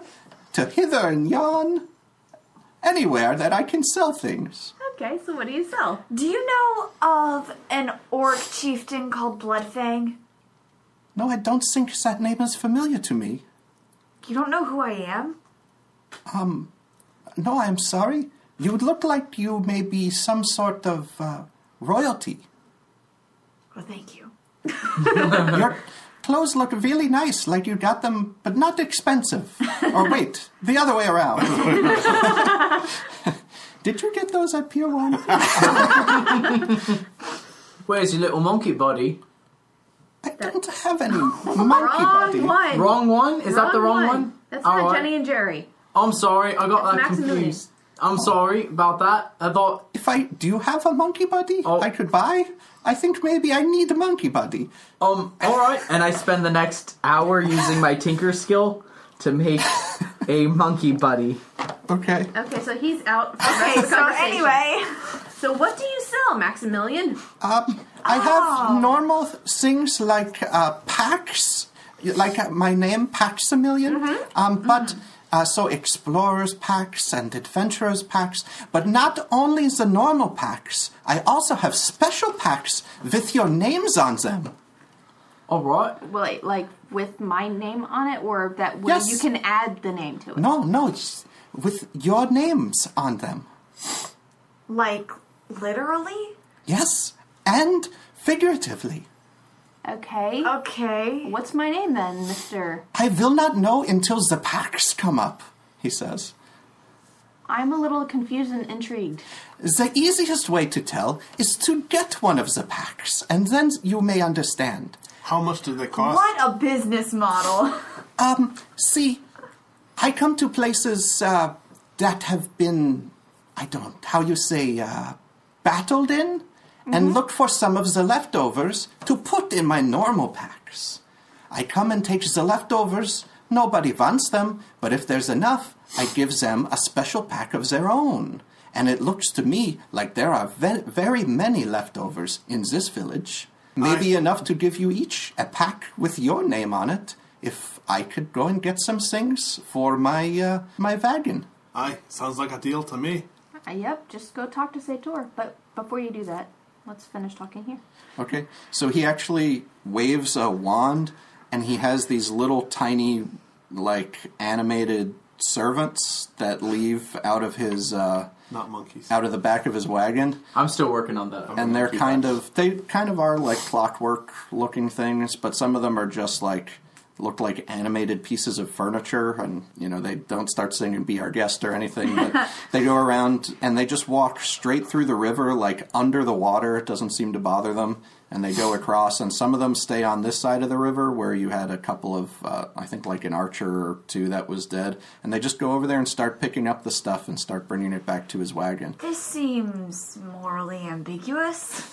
Speaker 2: to hither and yon, anywhere that I can sell things.
Speaker 1: Okay, so what do you sell?
Speaker 5: Do you know of an orc chieftain called Bloodfang?
Speaker 2: No, I don't think that name is familiar to me.
Speaker 5: You don't know who I am?
Speaker 2: No, I'm sorry. You look like you may be some sort of royalty.
Speaker 5: Oh, thank you.
Speaker 2: Your clothes look really nice, like you got them, but not expensive. Or wait, the other way around. Did you get those at Pier 1?
Speaker 4: Where's your little monkey body?
Speaker 2: I don't have any monkey
Speaker 1: Wrong
Speaker 2: body.
Speaker 1: one.
Speaker 4: Wrong one? Is that the wrong one?
Speaker 1: That's
Speaker 4: All
Speaker 1: not
Speaker 4: right.
Speaker 1: Jenny and Jerry.
Speaker 4: I'm sorry, I got
Speaker 1: That's
Speaker 4: that
Speaker 1: Maximilian.
Speaker 4: confused. I'm sorry about that. I thought,
Speaker 2: Do you have a monkey buddy
Speaker 4: Oh.
Speaker 2: I could buy? I think maybe I need a monkey buddy.
Speaker 4: alright. And I spend the next hour using my tinker skill to make a monkey buddy.
Speaker 2: Okay.
Speaker 1: Okay, so he's out.
Speaker 5: Okay, so anyway.
Speaker 1: So what do you sell, Maximilian?
Speaker 2: I have normal things like packs, like my name, Paximilian. But so explorers packs and adventurers packs, but not only the normal packs. I also have special packs with your names on them.
Speaker 4: All right.
Speaker 1: Wait, like with my name on it, or that way
Speaker 2: Yes.
Speaker 1: you can add the name to it?
Speaker 2: No, it's with your names on them.
Speaker 5: Like, literally?
Speaker 2: Yes, and figuratively.
Speaker 1: Okay.
Speaker 5: Okay.
Speaker 1: What's my name then, Mister?
Speaker 2: I will not know until the packs come up, he says.
Speaker 1: I'm a little confused and intrigued.
Speaker 2: The easiest way to tell is to get one of the packs, and then you may understand.
Speaker 3: How much do they cost?
Speaker 5: What a business model.
Speaker 2: See, I come to places that have been, how you say, battled in, and look for some of the leftovers to put in my normal packs. I come and take the leftovers. Nobody wants them, but if there's enough, I give them a special pack of their own. And it looks to me like there are very many leftovers in this village. Maybe enough to give you each a pack with your name on it, if I could go and get some things for my wagon.
Speaker 3: Aye, sounds like a deal to me.
Speaker 1: Yep, just go talk to Sator. But before you do that, let's finish talking here.
Speaker 2: Okay, so he actually waves a wand, and he has these little tiny, like, animated servants that leave out of his,
Speaker 3: Not monkeys.
Speaker 2: out of the back of his wagon.
Speaker 4: I'm still working on that.
Speaker 2: And they kind of are like clockwork looking things, but some of them are just like, look like animated pieces of furniture, and, they don't start singing Be Our Guest or anything, but they go around and they just walk straight through the river, like under the water. It doesn't seem to bother them. And they go across, and some of them stay on this side of the river where you had a couple of, I think like an archer or two that was dead. And they just go over there and start picking up the stuff and start bringing it back to his wagon.
Speaker 5: This seems morally ambiguous.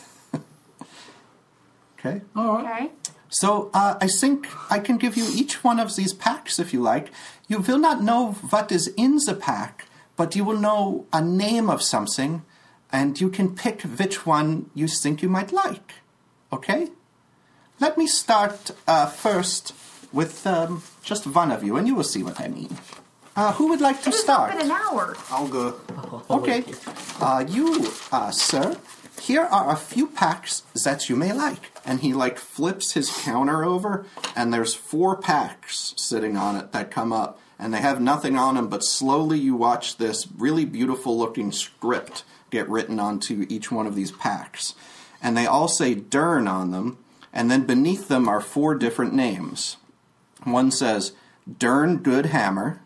Speaker 2: Okay?
Speaker 4: All right.
Speaker 1: Okay.
Speaker 2: So I think I can give you each one of these packs if you like. You will not know what is in the pack, but you will know a name of something, and you can pick which one you think you might like. Okay? Let me start first with just one of you, and you will see what I mean. Who would like to
Speaker 5: It's
Speaker 2: start?
Speaker 5: been an hour.
Speaker 3: I'll go.
Speaker 2: Okay. You, sir, here are a few packs that you may like. And he, flips his counter over, and there's 4 packs sitting on it that come up. And they have nothing on them, but slowly you watch this really beautiful-looking script get written onto each one of these packs. And they all say Dern on them, and then beneath them are 4 different names. One says Dern Good Hammer,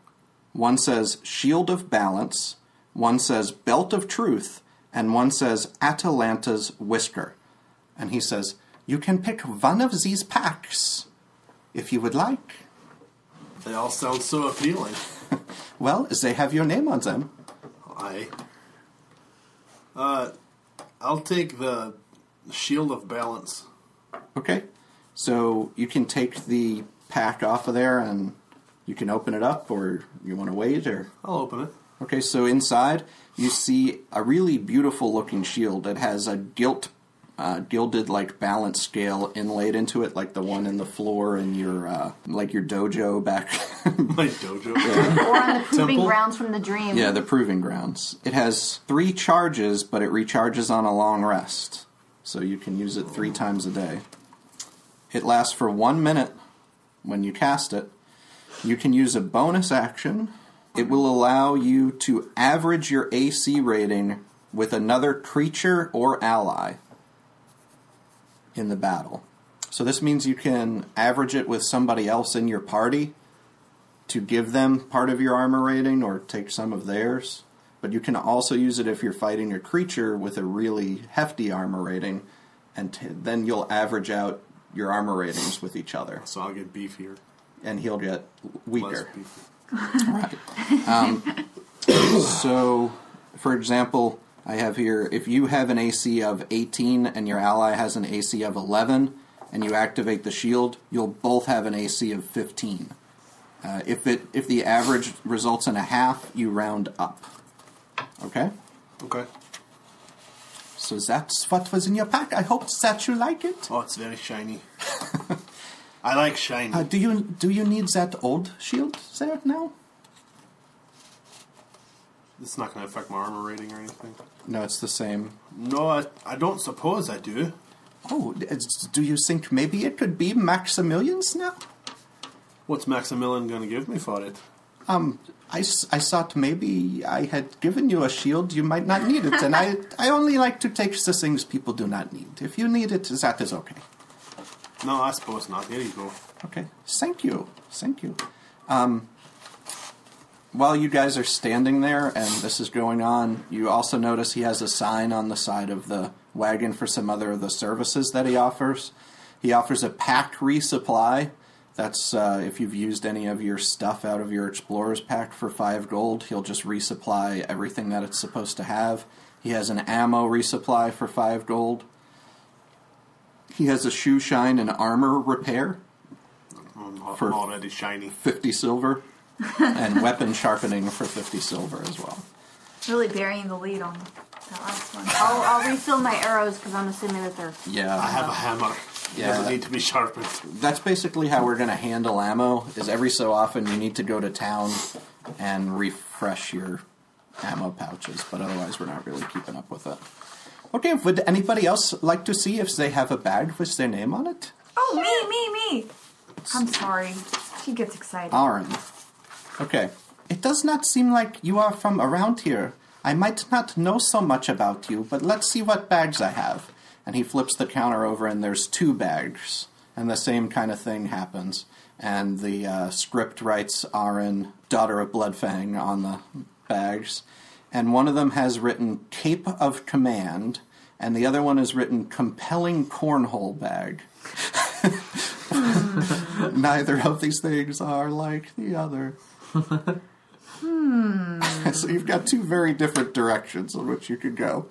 Speaker 2: one says Shield of Balance, one says Belt of Truth, and one says Atalanta's Whisker. And he says, you can pick one of these packs, if you would like.
Speaker 3: They all sound so appealing.
Speaker 2: Well, they have your name on them.
Speaker 3: Aye. I'll take the Shield of Balance.
Speaker 2: Okay. So you can take the pack off of there and you can open it up, or you want to wait, or...
Speaker 3: I'll open it.
Speaker 2: Okay, so inside you see a really beautiful looking shield that has a gilded balance scale inlaid into it, like the one in the floor in your your dojo back.
Speaker 3: My dojo.
Speaker 1: Or on the proving
Speaker 3: Temple?
Speaker 1: grounds from the dream.
Speaker 2: Yeah, the proving grounds. It has 3 charges, but it recharges on a long rest, so you can use it 3 times a day. It lasts for 1 minute when you cast it. You can use a bonus action. It will allow you to average your AC rating with another creature or ally in the battle. So this means you can average it with somebody else in your party to give them part of your armor rating or take some of theirs. But you can also use it if you're fighting your creature with a really hefty armor rating, and then you'll average out your armor ratings with each other.
Speaker 3: So I'll get beefier.
Speaker 2: And he'll get
Speaker 3: Less
Speaker 2: weaker.
Speaker 3: beefy.
Speaker 2: Right. So, for example, I have here, if you have an AC of 18 and your ally has an AC of 11, and you activate the shield, you'll both have an AC of 15. If the average results in a half, you round up. Okay?
Speaker 3: Okay.
Speaker 2: So that's what was in your pack. I hope that you like it.
Speaker 3: Oh, it's very shiny. I like shiny.
Speaker 2: Do you need that old shield there now?
Speaker 3: It's not going to affect my armor rating or anything.
Speaker 2: No, it's the same.
Speaker 3: No, I don't suppose I do.
Speaker 2: Oh, do you think maybe it could be Maximilian's now?
Speaker 3: What's Maximilian going to give me for it?
Speaker 2: I thought maybe I had given you a shield. You might not need it, and I only like to take the things people do not need. If you need it, that is okay.
Speaker 3: No, I suppose not. Here you go.
Speaker 2: Okay, thank you. While you guys are standing there and this is going on, you also notice he has a sign on the side of the wagon for some other of the services that he offers. He offers a pack resupply. That's if you've used any of your stuff out of your Explorer's pack for 5 gold, he'll just resupply everything that it's supposed to have. He has an ammo resupply for 5 gold. He has a shoe shine and armor repair
Speaker 3: I'm
Speaker 2: for
Speaker 3: already shiny.
Speaker 2: 50 silver. And weapon sharpening for 50 silver as well.
Speaker 5: Really burying the lead on that last one.
Speaker 1: I'll refill my arrows because I'm assuming that they're...
Speaker 2: Yeah.
Speaker 3: I have a hammer. It doesn't need to be sharpened.
Speaker 2: That's basically how we're going to handle ammo, is every so often you need to go to town and refresh your ammo pouches, but otherwise we're not really keeping up with it. Okay, would anybody else like to see if they have a bag with their name on it?
Speaker 5: Oh, me! I'm sorry. She gets excited.
Speaker 2: Aaron. Okay. It does not seem like you are from around here. I might not know so much about you, but let's see what bags I have. And he flips the counter over and there's 2 bags. And the same kind of thing happens. And the script writes Aaron, daughter of Bloodfang, on the bags. And one of them has written Cape of Command, and the other one is written Compelling Cornhole Bag. Neither of these things are like the other. So you've got 2 very different directions in which you could go.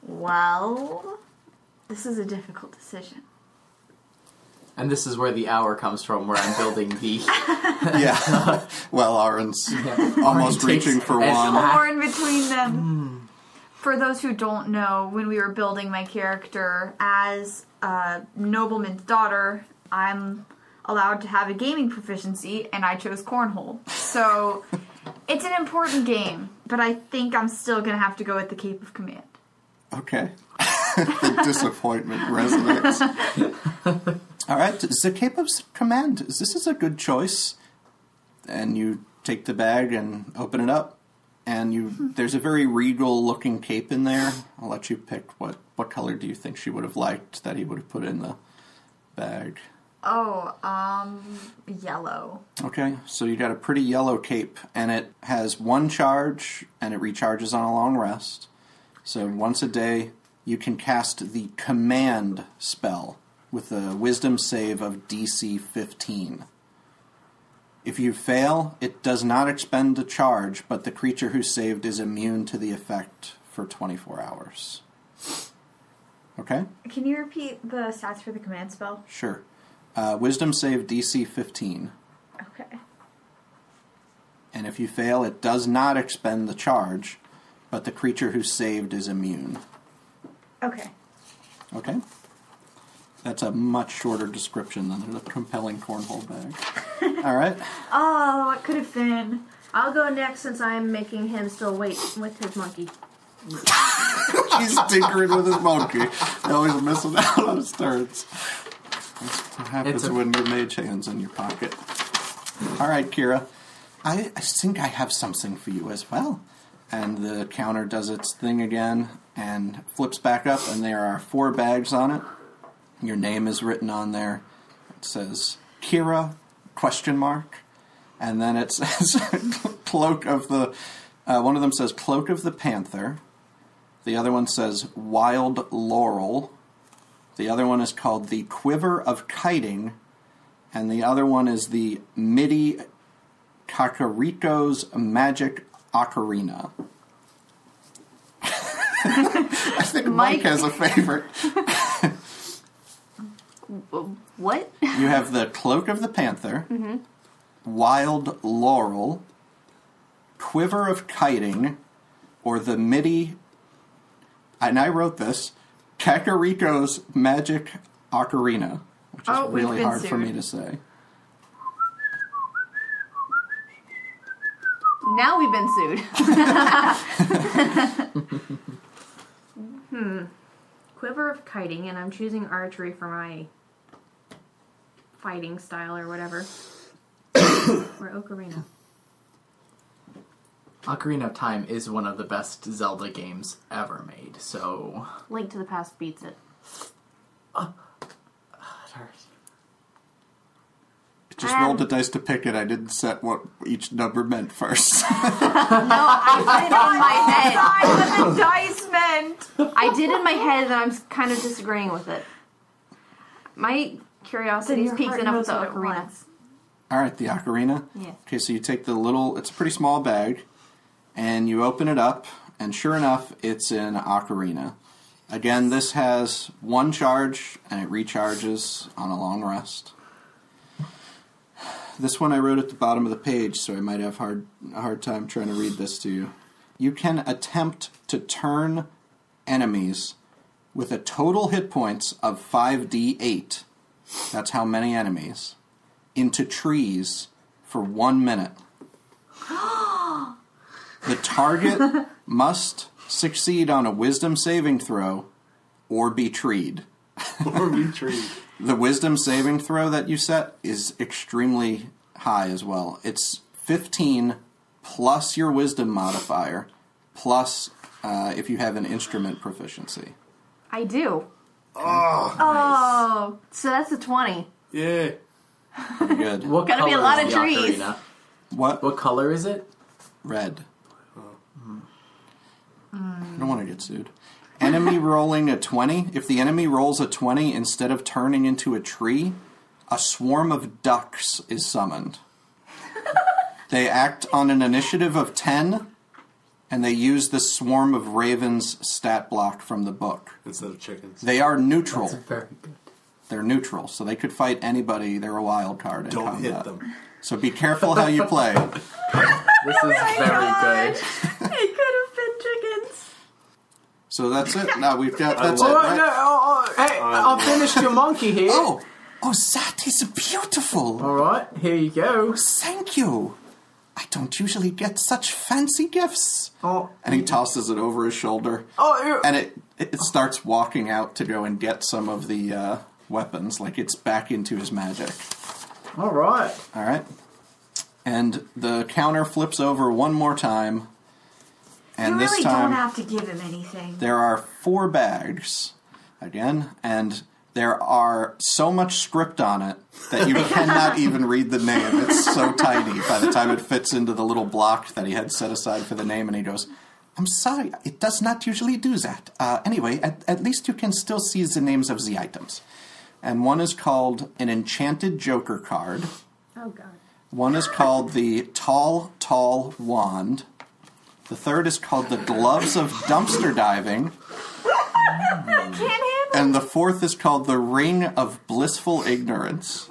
Speaker 5: Well, this is a difficult decision.
Speaker 4: And this is where the hour comes from, where I'm building the...
Speaker 2: Yeah. Well, Aaron's almost reaching for one.
Speaker 5: More in between them. For those who don't know, when we were building my character as a nobleman's daughter, I'm allowed to have a gaming proficiency, and I chose cornhole. So it's an important game, but I think I'm still going to have to go with the Cape of Command.
Speaker 2: Okay. The disappointment resonates. All right, the Cape of Command. This is a good choice. And you take the bag and open it up. And there's a very regal-looking cape in there. I'll let you pick what color do you think she would have liked that he would have put in the bag.
Speaker 5: Oh, yellow.
Speaker 2: Okay, so you got a pretty yellow cape, and it has 1 charge, and it recharges on a long rest. So once a day, you can cast the Command spell with a Wisdom save of DC 15. If you fail, it does not expend a charge, but the creature who saved is immune to the effect for 24 hours. Okay?
Speaker 5: Can you repeat the stats for the command spell?
Speaker 2: Sure. Wisdom save DC 15.
Speaker 5: Okay.
Speaker 2: And if you fail, it does not expend the charge, but the creature who saved is immune.
Speaker 5: Okay.
Speaker 2: Okay? That's a much shorter description than the compelling cornhole bag. All right?
Speaker 5: Oh, what could have been?
Speaker 1: I'll go next since I'm making him still wait with his monkey.
Speaker 2: He's tinkering with his monkey. Now he's missing out on his turns. That's what happens when your mage hand's in your pocket. All right, Kira. I think I have something for you as well. And the counter does its thing again and flips back up, and there are 4 bags on it. Your name is written on there. It says Kira, ? And then it says Cloak of the... one of them says Cloak of the Panther. The other one says Wild Laurel. The other one is called the Quiver of Kiting. And the other one is the Midi Kakariko's Magic Ocarina. I think Mike has a favorite.
Speaker 1: What?
Speaker 2: You have the Cloak of the Panther, Wild Laurel, Quiver of Kiting, or the MIDI, and I wrote this, Kakariko's Magic Ocarina, which is really hard for me to say.
Speaker 1: Now we've been sued. Quiver of Kiting, and I'm choosing archery for my fighting style or whatever. Or Ocarina.
Speaker 4: Ocarina of Time is one of the best Zelda games ever made, so...
Speaker 1: Link to the Past beats it.
Speaker 2: It just rolled the dice to pick it. I didn't set what each number meant first.
Speaker 1: No, I did in my head.
Speaker 5: What the dice meant.
Speaker 1: I did in my head, and I'm kind of disagreeing with it. My curiosity is peaked enough with the ocarina.
Speaker 2: All right, the ocarina?
Speaker 1: Yeah.
Speaker 2: Okay, so you take the little, it's a pretty small bag, and you open it up, and sure enough, it's an ocarina. Again, this has one charge, and it recharges on a long rest. This one I wrote at the bottom of the page, so I might have a hard time trying to read this to you. You can attempt to turn enemies with a total hit points of 5d8, that's how many enemies, into trees for 1 minute. The target must succeed on a wisdom saving throw or be treed.
Speaker 3: Or be treed.
Speaker 2: The wisdom saving throw that you set is extremely high as well. It's 15 plus your wisdom modifier, plus if you have an instrument proficiency.
Speaker 1: I do.
Speaker 5: Oh.
Speaker 1: So that's a 20.
Speaker 3: Yeah.
Speaker 2: Pretty good.
Speaker 4: What
Speaker 1: Gotta be a
Speaker 4: color
Speaker 1: lot
Speaker 4: is
Speaker 1: of
Speaker 4: the
Speaker 1: trees.
Speaker 4: ocarina?
Speaker 2: What?
Speaker 4: Color is it?
Speaker 2: Red. I don't want to get sued. Enemy rolling a 20. If the enemy rolls a 20, instead of turning into a tree, a swarm of ducks is summoned. They act on an initiative of 10, and they use the swarm of ravens stat block from the book.
Speaker 3: Instead of chickens.
Speaker 2: They are neutral.
Speaker 4: That's very good.
Speaker 2: They're neutral, so they could fight anybody. They're a wild card in
Speaker 3: Don't
Speaker 2: combat.
Speaker 3: hit them.
Speaker 2: So be careful how you play.
Speaker 4: This is very good.
Speaker 5: It could have been chickens.
Speaker 2: So that's it. Now we've got that's it,
Speaker 4: All
Speaker 2: right?
Speaker 4: right, hey, I finished your monkey here.
Speaker 2: Oh, that is beautiful.
Speaker 4: All right, here you go.
Speaker 2: Thank you. I don't usually get such fancy gifts.
Speaker 4: Oh,
Speaker 2: And he tosses it over his shoulder, and it starts walking out to go and get some of the weapons, like it's back into his magic.
Speaker 4: all right.
Speaker 2: All right, and the counter flips over one more time, and
Speaker 5: You
Speaker 2: this
Speaker 5: really
Speaker 2: time
Speaker 5: don't have to give him anything.
Speaker 2: there are 4 bags again, and there are so much script on it that you cannot even read the name. It's so tiny by the time it fits into the little block that he had set aside for the name, and he goes, I'm sorry, it does not usually do that. Anyway, at least you can still see the names of the items. And one is called an Enchanted Joker card.
Speaker 1: Oh, God.
Speaker 2: One is called the Tall, Tall Wand. The third is called the Gloves of Dumpster Diving.
Speaker 5: Can't handle.
Speaker 2: And the fourth is called the Ring of Blissful Ignorance.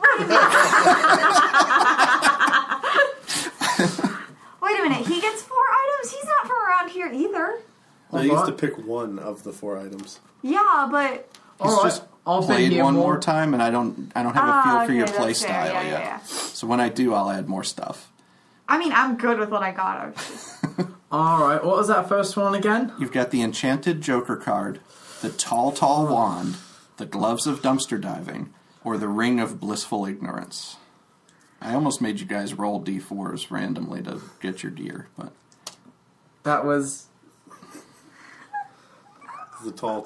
Speaker 5: Wait a minute. He gets 4 items. He's not from around here either.
Speaker 3: They used to pick one of the 4 items.
Speaker 5: Yeah, but
Speaker 2: He's
Speaker 4: All right,
Speaker 2: just
Speaker 4: I'll
Speaker 2: played
Speaker 4: bring
Speaker 2: one
Speaker 4: you
Speaker 2: more time, and I don't have a feel for your
Speaker 5: okay,
Speaker 2: play
Speaker 5: that's fair.
Speaker 2: style
Speaker 5: Yeah,
Speaker 2: yet.
Speaker 5: yeah.
Speaker 2: So when I do, I'll add more stuff.
Speaker 5: I mean, I'm good with what I got. I was just-
Speaker 4: All right, what was that first one again?
Speaker 2: You've got the Enchanted Joker card, the Tall, Tall Wand, the Gloves of Dumpster Diving, or the Ring of Blissful Ignorance. I almost made you guys roll d4s randomly to get your gear, but
Speaker 4: That was
Speaker 3: The tall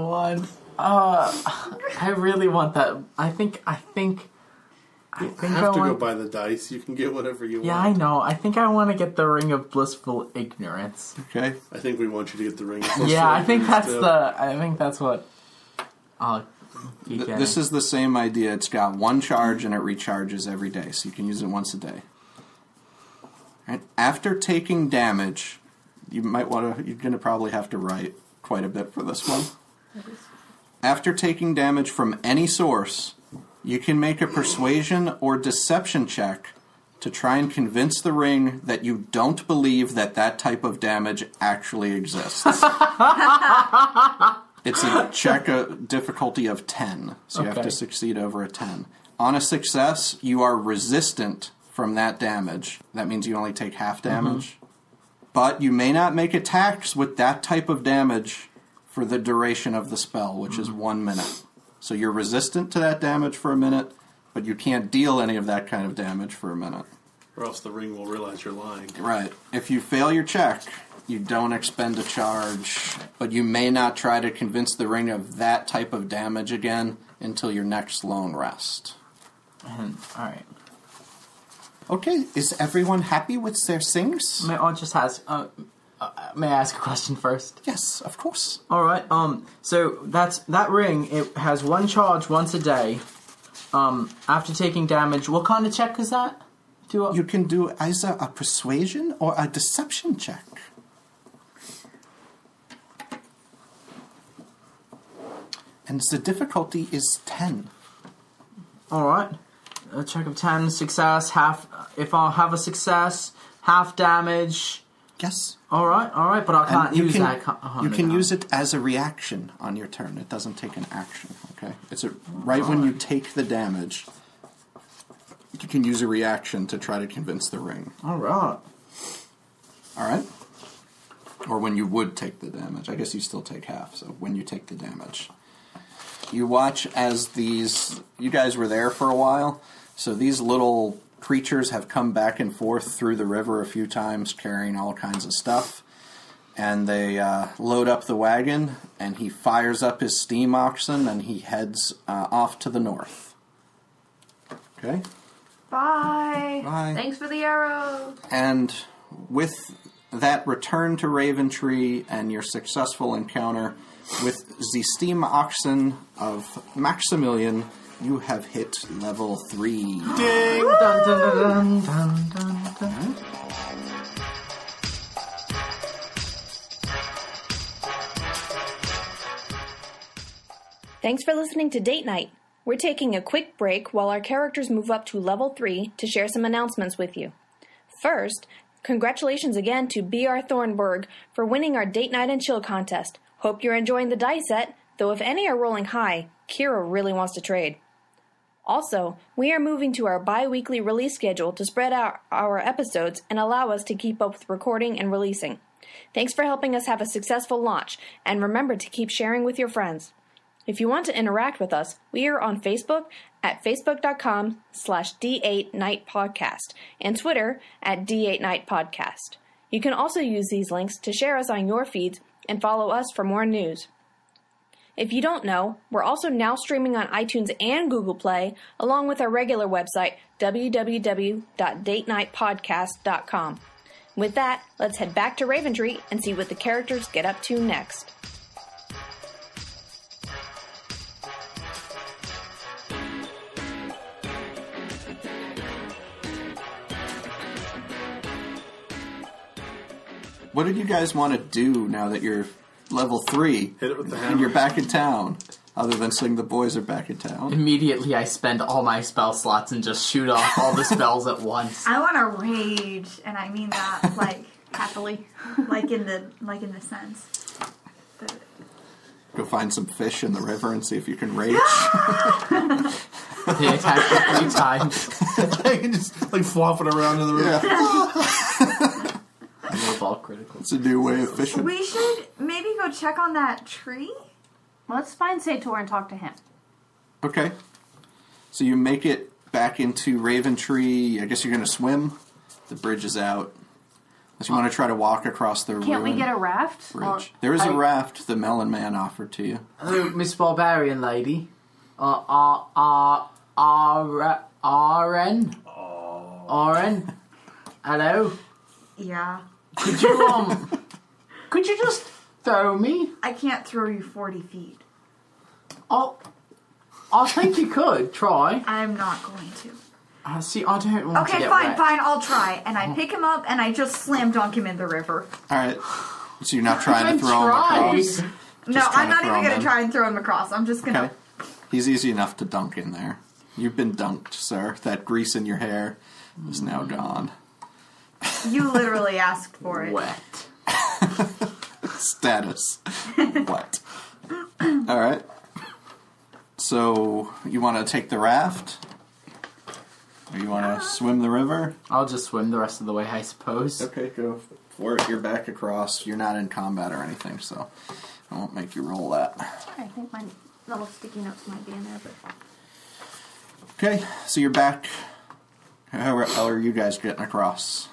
Speaker 4: one. I really want that. I think
Speaker 3: You have
Speaker 4: I
Speaker 3: to
Speaker 4: want.
Speaker 3: go buy the dice. You can get whatever you
Speaker 4: Yeah, I
Speaker 3: want.
Speaker 4: know. I think I want to get the Ring of Blissful Ignorance.
Speaker 2: okay.
Speaker 3: I think we want you to get the ring.
Speaker 4: Yeah, I think that's what I'll keep getting.
Speaker 2: This is the same idea. It's got 1 charge and it recharges every day, so you can use it once a day. Right? After taking damage, you're going to probably have to write quite a bit for this one. After taking damage from any source, you can make a persuasion or deception check to try and convince the ring that you don't believe that that type of damage actually exists. It's a check difficulty of 10, so you have to succeed over a 10. On a success, you are resistant from that damage. That means you only take half damage. But you may not make attacks with that type of damage for the duration of the spell, which is 1 minute. So you're resistant to that damage for a minute, but you can't deal any of that kind of damage for a minute.
Speaker 3: Or else the ring will realize you're lying.
Speaker 2: Right. If you fail your check, you don't expend a charge, but you may not try to convince the ring of that type of damage again until your next long rest.
Speaker 4: Alright.
Speaker 2: Okay, is everyone happy with their things?
Speaker 4: May I just ask, may I ask a question first?
Speaker 2: Yes, of course.
Speaker 4: Alright, so that ring, it has 1 charge once a day. After taking damage, what kind of check is that?
Speaker 2: You can do either a persuasion or a deception check. And the difficulty is 10.
Speaker 4: Alright. A check of 10, success, half. If I have a success, half damage.
Speaker 2: Yes.
Speaker 4: Alright, but I can't use that.
Speaker 2: You can use it as a reaction on your turn. It doesn't take an action, okay? It's right when you take the damage, you can use a reaction to try to convince the ring.
Speaker 4: Alright.
Speaker 2: Alright? Or when you would take the damage. I guess you still take half, so when you take the damage. You watch as these... You guys were there for a while, so these little creatures have come back and forth through the river a few times carrying all kinds of stuff. And they load up the wagon, and he fires up his steam oxen, and he heads off to the north. Okay?
Speaker 1: Bye.
Speaker 2: Bye.
Speaker 1: Thanks for the arrows.
Speaker 2: And with that return to Raventree and your successful encounter with the steam oxen of Maximilian, you have hit level 3.
Speaker 3: Ding!
Speaker 4: Dun, dun, dun, dun, dun, dun.
Speaker 6: Thanks for listening to Date Night. We're taking a quick break while our characters move up to level 3 to share some announcements with you. First, congratulations again to B.R. Thornburg for winning our Date Night and Chill contest. Hope you're enjoying the die set, though if any are rolling high, Kira really wants to trade. Also, we are moving to our bi-weekly release schedule to spread out our episodes and allow us to keep up with recording and releasing. Thanks for helping us have a successful launch, and remember to keep sharing with your friends. If you want to interact with us, we are on Facebook at facebook.com/D8nightpodcast and Twitter at D8nightpodcast. You can also use these links to share us on your feeds and follow us for more news. If you don't know, we're also now streaming on iTunes and Google Play, along with our regular website, www.datenightpodcast.com. With that, let's head back to Raventree and see what the characters get up to next.
Speaker 2: What did you guys want to do now that you're level 3
Speaker 3: Hit it with the
Speaker 2: and you're
Speaker 3: hammer.
Speaker 2: back in town? Other than saying the boys are back in town.
Speaker 4: Immediately, I spend all my spell slots and just shoot off all the spells at once.
Speaker 5: I want to rage, and I mean that like
Speaker 1: Happily.
Speaker 5: like in the sense. That
Speaker 2: Go find some fish in the river and see if you can rage.
Speaker 4: They attack me 3 times.
Speaker 3: Just like flopping around in the room.
Speaker 4: No ball critical.
Speaker 2: It's a new way of fishing.
Speaker 5: we should maybe go check on that tree.
Speaker 1: Let's find Sator and talk to him.
Speaker 2: Okay. So you make it back into Raventree. I guess you're going to swim. The bridge is out. Unless you want to try to walk across the
Speaker 1: Can't we
Speaker 2: ruined
Speaker 1: get a raft?
Speaker 2: bridge. There is a raft the Melon Man offered to you.
Speaker 4: Hello, Miss Barbarian Lady. RN? RN? Hello?
Speaker 5: Yeah.
Speaker 4: Could you just throw me?
Speaker 5: I can't throw you 40 feet.
Speaker 4: Oh, I think you could try.
Speaker 5: I'm not going to.
Speaker 4: See, I don't want to
Speaker 5: Okay,
Speaker 4: get
Speaker 5: fine,
Speaker 4: wet.
Speaker 5: fine, I'll try. And I pick him up and I just slam dunk him in the river.
Speaker 2: Alright. So you're not trying to
Speaker 4: I
Speaker 2: throw him
Speaker 4: tried.
Speaker 2: across.
Speaker 5: No,
Speaker 2: Just
Speaker 5: I'm
Speaker 2: trying to
Speaker 5: not
Speaker 2: throw
Speaker 5: even
Speaker 2: him
Speaker 5: going to
Speaker 2: in.
Speaker 5: try and throw him across. I'm just going to...
Speaker 2: Okay. He's easy enough to dunk in there. You've been dunked, sir. That grease in your hair is now gone.
Speaker 5: You literally asked for it.
Speaker 4: Wet.
Speaker 2: Status. What? Alright. So, you want to take the raft? Or you want to swim the river?
Speaker 4: I'll just swim the rest of the way, I suppose.
Speaker 2: Okay, go for it. You're back across. You're not in combat or anything, so I won't make you roll that.
Speaker 1: I think my little sticky notes might be in there, but...
Speaker 2: Okay, so you're back. How are you guys getting across?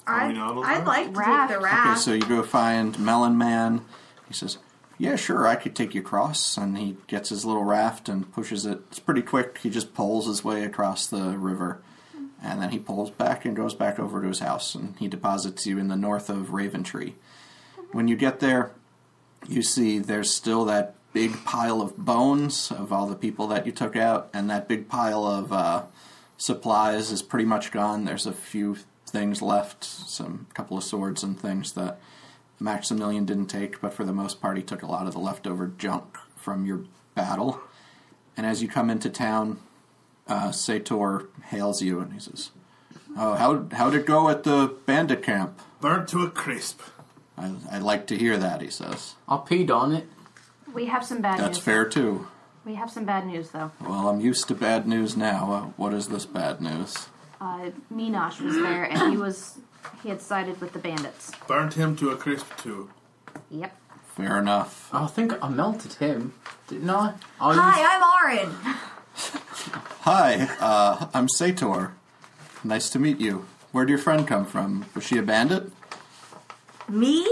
Speaker 3: Are we not on
Speaker 5: I'd
Speaker 3: that?
Speaker 5: like to
Speaker 1: Raft.
Speaker 5: take the
Speaker 2: Okay,
Speaker 5: raft.
Speaker 2: so you go find Melon Man. He says, yeah, sure, I could take you across. And he gets his little raft and pushes it. It's pretty quick. He just poles his way across the river. And then he pulls back and goes back over to his house. And he deposits you in the north of Raventree. When you get there, you see there's still that big pile of bones of all the people that you took out. And that big pile of supplies is pretty much gone. There's a few things left, couple of swords and things that Maximilian didn't take, but for the most part he took a lot of the leftover junk from your battle. And as you come into town, Sator hails you and he says, "Oh, how'd it go at the bandit camp?"
Speaker 7: Burnt to a crisp.
Speaker 2: I'd like to hear that," he says.
Speaker 4: I peed on it.
Speaker 1: We have some bad news.
Speaker 2: That's fair too.
Speaker 1: We have some bad news, though.
Speaker 2: Well, I'm used to bad news now. What is this bad news?
Speaker 1: Minosh was there, and he had sided with the bandits.
Speaker 7: Burnt him to a crisp too.
Speaker 1: Yep.
Speaker 2: Fair enough.
Speaker 4: I think I melted him, didn't I?
Speaker 5: Hi, I'm Arin.
Speaker 2: Hi, I'm Sator. Nice to meet you. Where'd your friend come from? Was she a bandit?
Speaker 5: Me?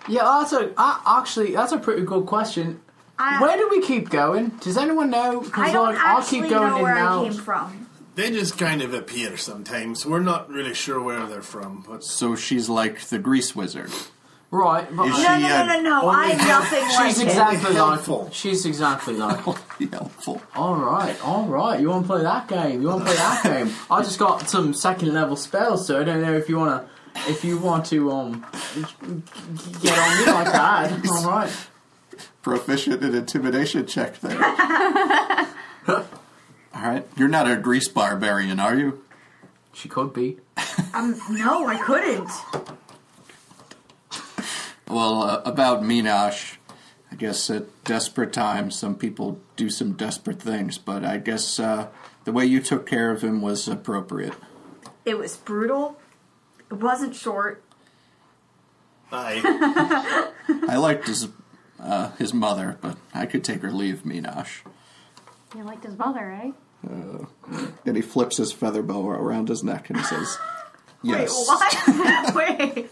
Speaker 4: Yeah, that's a pretty good question. Where do we keep going? Does anyone know?
Speaker 5: I don't
Speaker 4: I'll
Speaker 5: actually
Speaker 4: keep going
Speaker 5: know
Speaker 4: in
Speaker 5: where
Speaker 4: now.
Speaker 5: I came from.
Speaker 7: They just kind of appear sometimes. We're not really sure where they're from. But
Speaker 2: So she's like the grease wizard.
Speaker 4: Right, but
Speaker 2: Is
Speaker 5: No,
Speaker 2: she,
Speaker 5: no, no, no, no.
Speaker 7: only
Speaker 5: I'm nothing like
Speaker 4: she's
Speaker 5: it.
Speaker 4: exactly
Speaker 7: helpful.
Speaker 4: like. She's exactly like.
Speaker 2: Helpful.
Speaker 4: All right. You want to play that game? I just got some second level spells, so I don't know if you want to get on me like that. All right.
Speaker 2: Proficient in intimidation check there. Alright. You're not a grease barbarian, are you?
Speaker 4: She could be.
Speaker 5: No, I couldn't.
Speaker 2: Well, about Minosh, I guess at desperate times some people do some desperate things, but I guess the way you took care of him was appropriate.
Speaker 5: It was brutal. It wasn't short.
Speaker 7: aye.
Speaker 2: I liked his mother, but I could take or leave Minosh.
Speaker 1: You liked his mother, eh?
Speaker 2: And he flips his feather boa around his neck and he says, yes.
Speaker 5: Wait, what? Wait.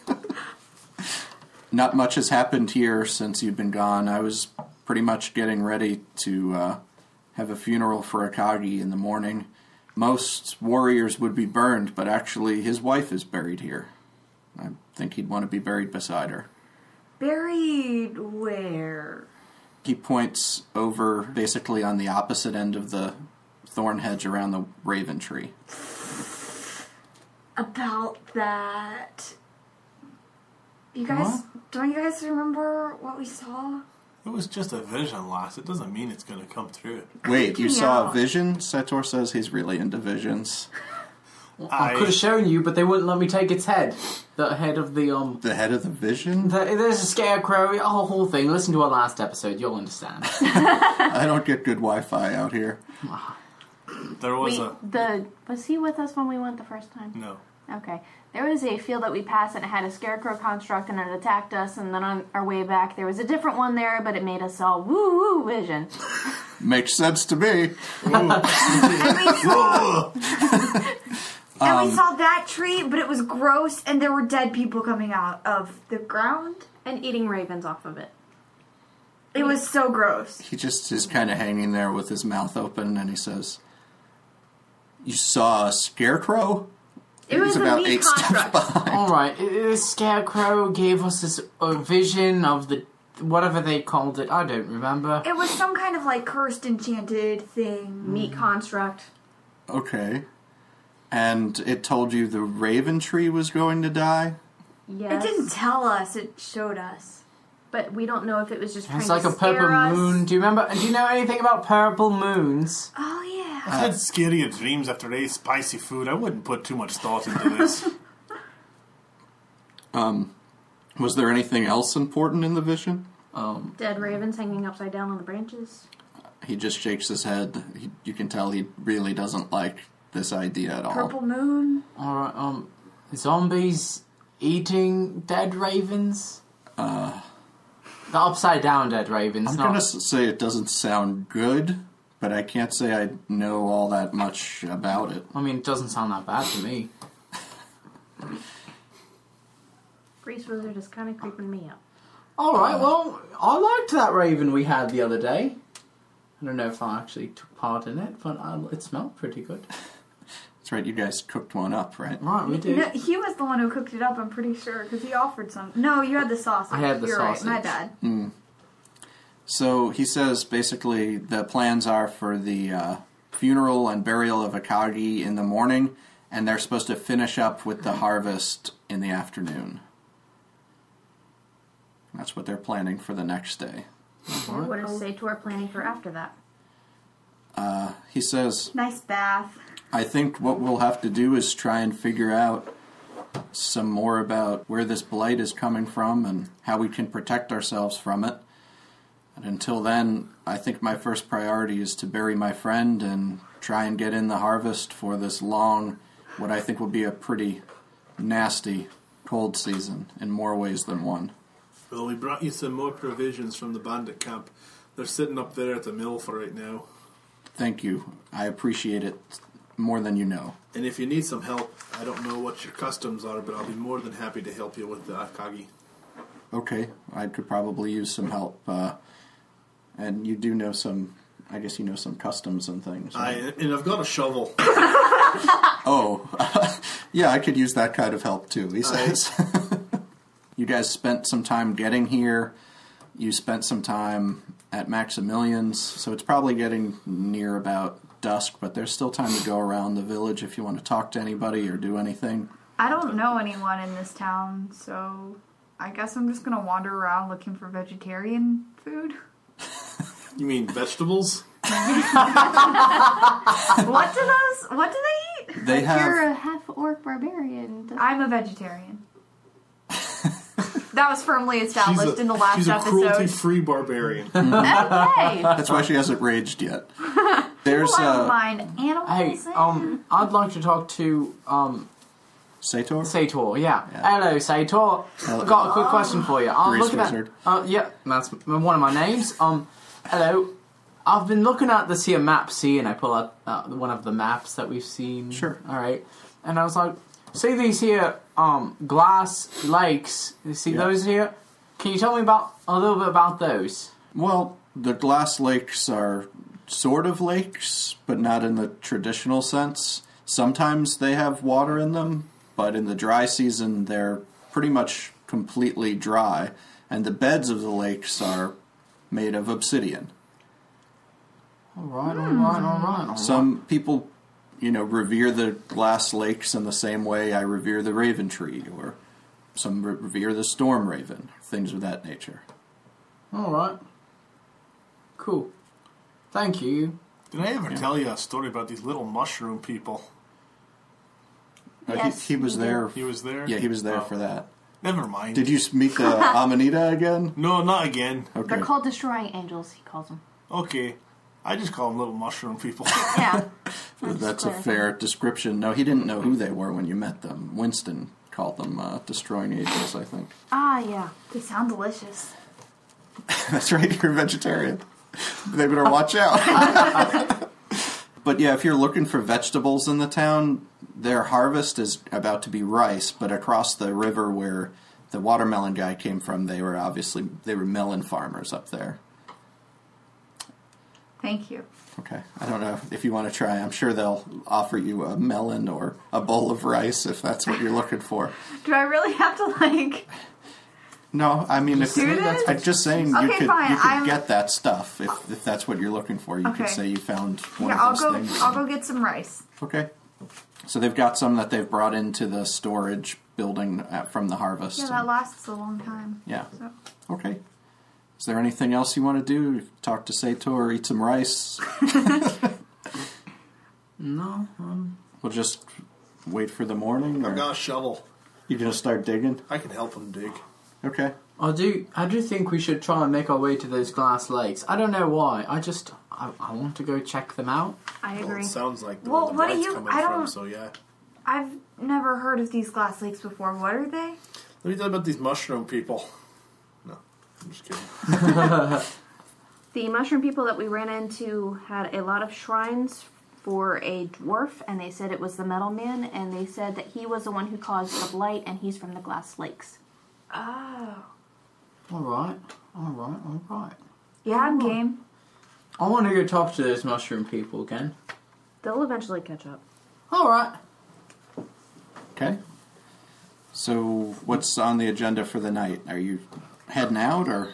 Speaker 2: Not much has happened here since you've been gone. I was pretty much getting ready to have a funeral for Akagi in the morning. Most warriors would be burned, but actually his wife is buried here. I think he'd want to be buried beside her.
Speaker 5: Buried where?
Speaker 2: He points over basically on the opposite end of the thorn hedge around the raven tree.
Speaker 5: About that. You guys, don't you guys remember what we saw?
Speaker 3: It was just a vision, lass. It doesn't mean it's going to come true.
Speaker 2: Wait, you
Speaker 5: me
Speaker 2: saw a
Speaker 5: out.
Speaker 2: vision? Sator says he's really into visions.
Speaker 4: I could have shown you, but they wouldn't let me take its head. The head of the
Speaker 2: The head of the vision?
Speaker 4: There's a scarecrow. A whole thing. Listen to our last episode. You'll understand.
Speaker 2: I don't get good Wi-Fi out here.
Speaker 3: There was
Speaker 1: Was he with us when we went the first time?
Speaker 3: No.
Speaker 1: Okay. There was a field that we passed and it had a scarecrow construct and it attacked us, and then on our way back there was a different one there, but it made us all woo-woo vision.
Speaker 2: Makes sense to me.
Speaker 5: And we saw that tree, but it was gross, and there were dead people coming out of the ground.
Speaker 1: And eating ravens off of it.
Speaker 5: It was so gross.
Speaker 2: He just is kind of hanging there with his mouth open, and he says, "You saw a scarecrow?"
Speaker 5: It was
Speaker 2: about
Speaker 5: a meat
Speaker 2: 8 steps
Speaker 5: construct.
Speaker 2: behind.
Speaker 4: All right. The scarecrow gave us this vision of the whatever they called it. I don't remember.
Speaker 5: It was some kind of like cursed, enchanted thing.
Speaker 1: Meat construct.
Speaker 2: Okay. And it told you the raven tree was going to die?
Speaker 1: Yes.
Speaker 5: It didn't tell us, it showed us.
Speaker 1: but we don't know if it was just trying
Speaker 4: It's
Speaker 1: to
Speaker 4: like a
Speaker 1: scare
Speaker 4: purple
Speaker 1: us.
Speaker 4: moon. Do you know anything about purple moons?
Speaker 5: Oh yeah.
Speaker 7: I've had scarier dreams after I ate spicy food. I wouldn't put too much thought into this.
Speaker 2: Was there anything else important in the vision?
Speaker 1: Dead ravens hanging upside down on the branches.
Speaker 2: He just shakes his head. You can tell he really doesn't like this idea at all.
Speaker 5: Purple moon.
Speaker 4: Alright, zombies eating dead ravens? The upside down dead ravens.
Speaker 2: I'm
Speaker 4: not...
Speaker 2: going to say it doesn't sound good, but I can't say I know all that much about it.
Speaker 4: I mean, it doesn't sound that bad to me.
Speaker 1: Grease Wizard is kind of creeping me out.
Speaker 4: Alright, well, I liked that raven we had the other day. I don't know if I actually took part in it, but it smelled pretty good.
Speaker 2: That's right, you guys cooked one up, right?
Speaker 4: Right, we did.
Speaker 5: No, he was the one who cooked it up, I'm pretty sure, because he offered some. No, you had the sausage.
Speaker 4: I had the
Speaker 5: You're
Speaker 4: sausage.
Speaker 5: Right, my bad.
Speaker 2: So he says basically the plans are for the funeral and burial of Akagi in the morning, and they're supposed to finish up with the harvest in the afternoon. That's what they're planning for the next day.
Speaker 1: What is Sator planning for after that?
Speaker 2: He says,
Speaker 5: Nice bath.
Speaker 2: I think what we'll have to do is try and figure out some more about where this blight is coming from and how we can protect ourselves from it. And until then, I think my first priority is to bury my friend and try and get in the harvest for this long, what I think will be a pretty nasty cold season in more ways than one.
Speaker 7: Well, we brought you some more provisions from the bandit camp. They're sitting up there at the mill for right now.
Speaker 2: Thank you. I appreciate it more than you know.
Speaker 7: And if you need some help, I don't know what your customs are, but I'll be more than happy to help you with the Akagi.
Speaker 2: Okay, I could probably use some help. And you do know some, I guess you know some customs and things. Right?
Speaker 7: And I've got a shovel.
Speaker 2: Oh, yeah, I could use that kind of help too, he says. You guys spent some time getting here. You spent some time at Maximilian's, so it's probably getting near about dusk, but there's still time to go around the village if you want to talk to anybody or do anything.
Speaker 5: I don't know anyone in this town, so I guess I'm just gonna wander around looking for vegetarian food.
Speaker 7: You mean vegetables?
Speaker 5: What do they eat?
Speaker 2: They
Speaker 1: You're
Speaker 2: have...
Speaker 1: a half-orc barbarian.
Speaker 5: I'm a vegetarian. That was firmly established in the last
Speaker 7: she's a
Speaker 5: episode.
Speaker 7: cruelty-free barbarian.
Speaker 1: Okay.
Speaker 2: That's why she hasn't raged yet. There's,
Speaker 5: Well, I don't mind animals.
Speaker 4: Hey, I'd like to talk to,
Speaker 2: Sator?
Speaker 4: Sator, yeah.
Speaker 2: Yeah.
Speaker 4: Hello, Sator.
Speaker 2: Hello.
Speaker 4: I've got a quick question for you.
Speaker 2: Grease
Speaker 4: Look at
Speaker 2: Wizard.
Speaker 4: that. Yeah, that's one of my names. Hello. I've been looking at this here map, see, and I pull out one of the maps that we've seen.
Speaker 2: Sure.
Speaker 4: Alright. And I was like, see these here, glass lakes. You see those here? Can you tell me a little bit about those?
Speaker 2: Well, the glass lakes are sort of lakes, but not in the traditional sense. Sometimes they have water in them, but in the dry season they're pretty much completely dry, and the beds of the lakes are made of obsidian.
Speaker 4: Alright.
Speaker 2: Some people, revere the glass lakes in the same way I revere the raven tree, or some revere the storm raven, things of that nature.
Speaker 4: Alright. Cool. Thank you.
Speaker 7: Did I ever tell you a story about these little mushroom people?
Speaker 1: Yes,
Speaker 2: he was
Speaker 1: you
Speaker 2: there.
Speaker 7: He was there?
Speaker 2: Yeah, he was there
Speaker 7: Oh.
Speaker 2: for that.
Speaker 7: Never mind.
Speaker 2: Did you meet the Amanita again?
Speaker 7: No, not again.
Speaker 2: Okay.
Speaker 1: They're called destroying angels, he calls them.
Speaker 7: Okay. I just call them little mushroom people.
Speaker 1: Yeah.
Speaker 2: That's a fair description. No, he didn't know who they were when you met them. Winston called them destroying angels, I think.
Speaker 1: Ah, yeah.
Speaker 5: They sound delicious.
Speaker 2: That's right, you're a vegetarian. They better watch out. But yeah, if you're looking for vegetables in the town, their harvest is about to be rice, but across the river where the watermelon guy came from, they were melon farmers up there.
Speaker 5: Thank you.
Speaker 2: Okay, I don't know if you want to try. I'm sure they'll offer you a melon or a bowl of rice if that's what you're looking for.
Speaker 5: Do I really have to,
Speaker 2: No, I mean,
Speaker 5: Do this?
Speaker 2: I'm just saying you
Speaker 5: Okay,
Speaker 2: could
Speaker 5: fine,
Speaker 2: get that stuff if that's what you're looking for. You could
Speaker 5: Okay.
Speaker 2: say you found one
Speaker 5: Yeah,
Speaker 2: of those things.
Speaker 5: I'll go get some rice.
Speaker 2: Okay. So they've got some that they've brought into the storage building from the harvest.
Speaker 5: Yeah, that lasts a long time.
Speaker 2: Yeah.
Speaker 5: So.
Speaker 2: Okay. Is there anything else you want to do? Talk to Sator, eat some rice?
Speaker 4: No.
Speaker 2: We'll just wait for the morning? Or
Speaker 7: I've got a shovel.
Speaker 2: you going to start digging?
Speaker 7: I can help him dig.
Speaker 2: Okay.
Speaker 4: I do think we should try and make our way to those glass lakes. I don't know why. I want to go check them out.
Speaker 5: I
Speaker 7: Well,
Speaker 5: agree.
Speaker 7: it sounds like the
Speaker 5: Well,
Speaker 7: one the
Speaker 5: what do
Speaker 7: light's
Speaker 5: you-
Speaker 7: coming
Speaker 5: I
Speaker 7: from,
Speaker 5: don't-
Speaker 7: so yeah.
Speaker 5: I've never heard of these glass lakes before. What are they?
Speaker 7: Let me tell you about these mushroom people. No, I'm just kidding.
Speaker 1: The mushroom people that we ran into had a lot of shrines for a dwarf, and they said it was the Metal Man, and they said that he was the one who caused the blight, and he's from the Glass Lakes.
Speaker 5: Oh.
Speaker 4: All right.
Speaker 5: Yeah, I'm game.
Speaker 4: I want to go talk to those mushroom people again.
Speaker 1: They'll eventually catch up.
Speaker 4: All right.
Speaker 2: Okay. So, what's on the agenda for the night? Are you heading out or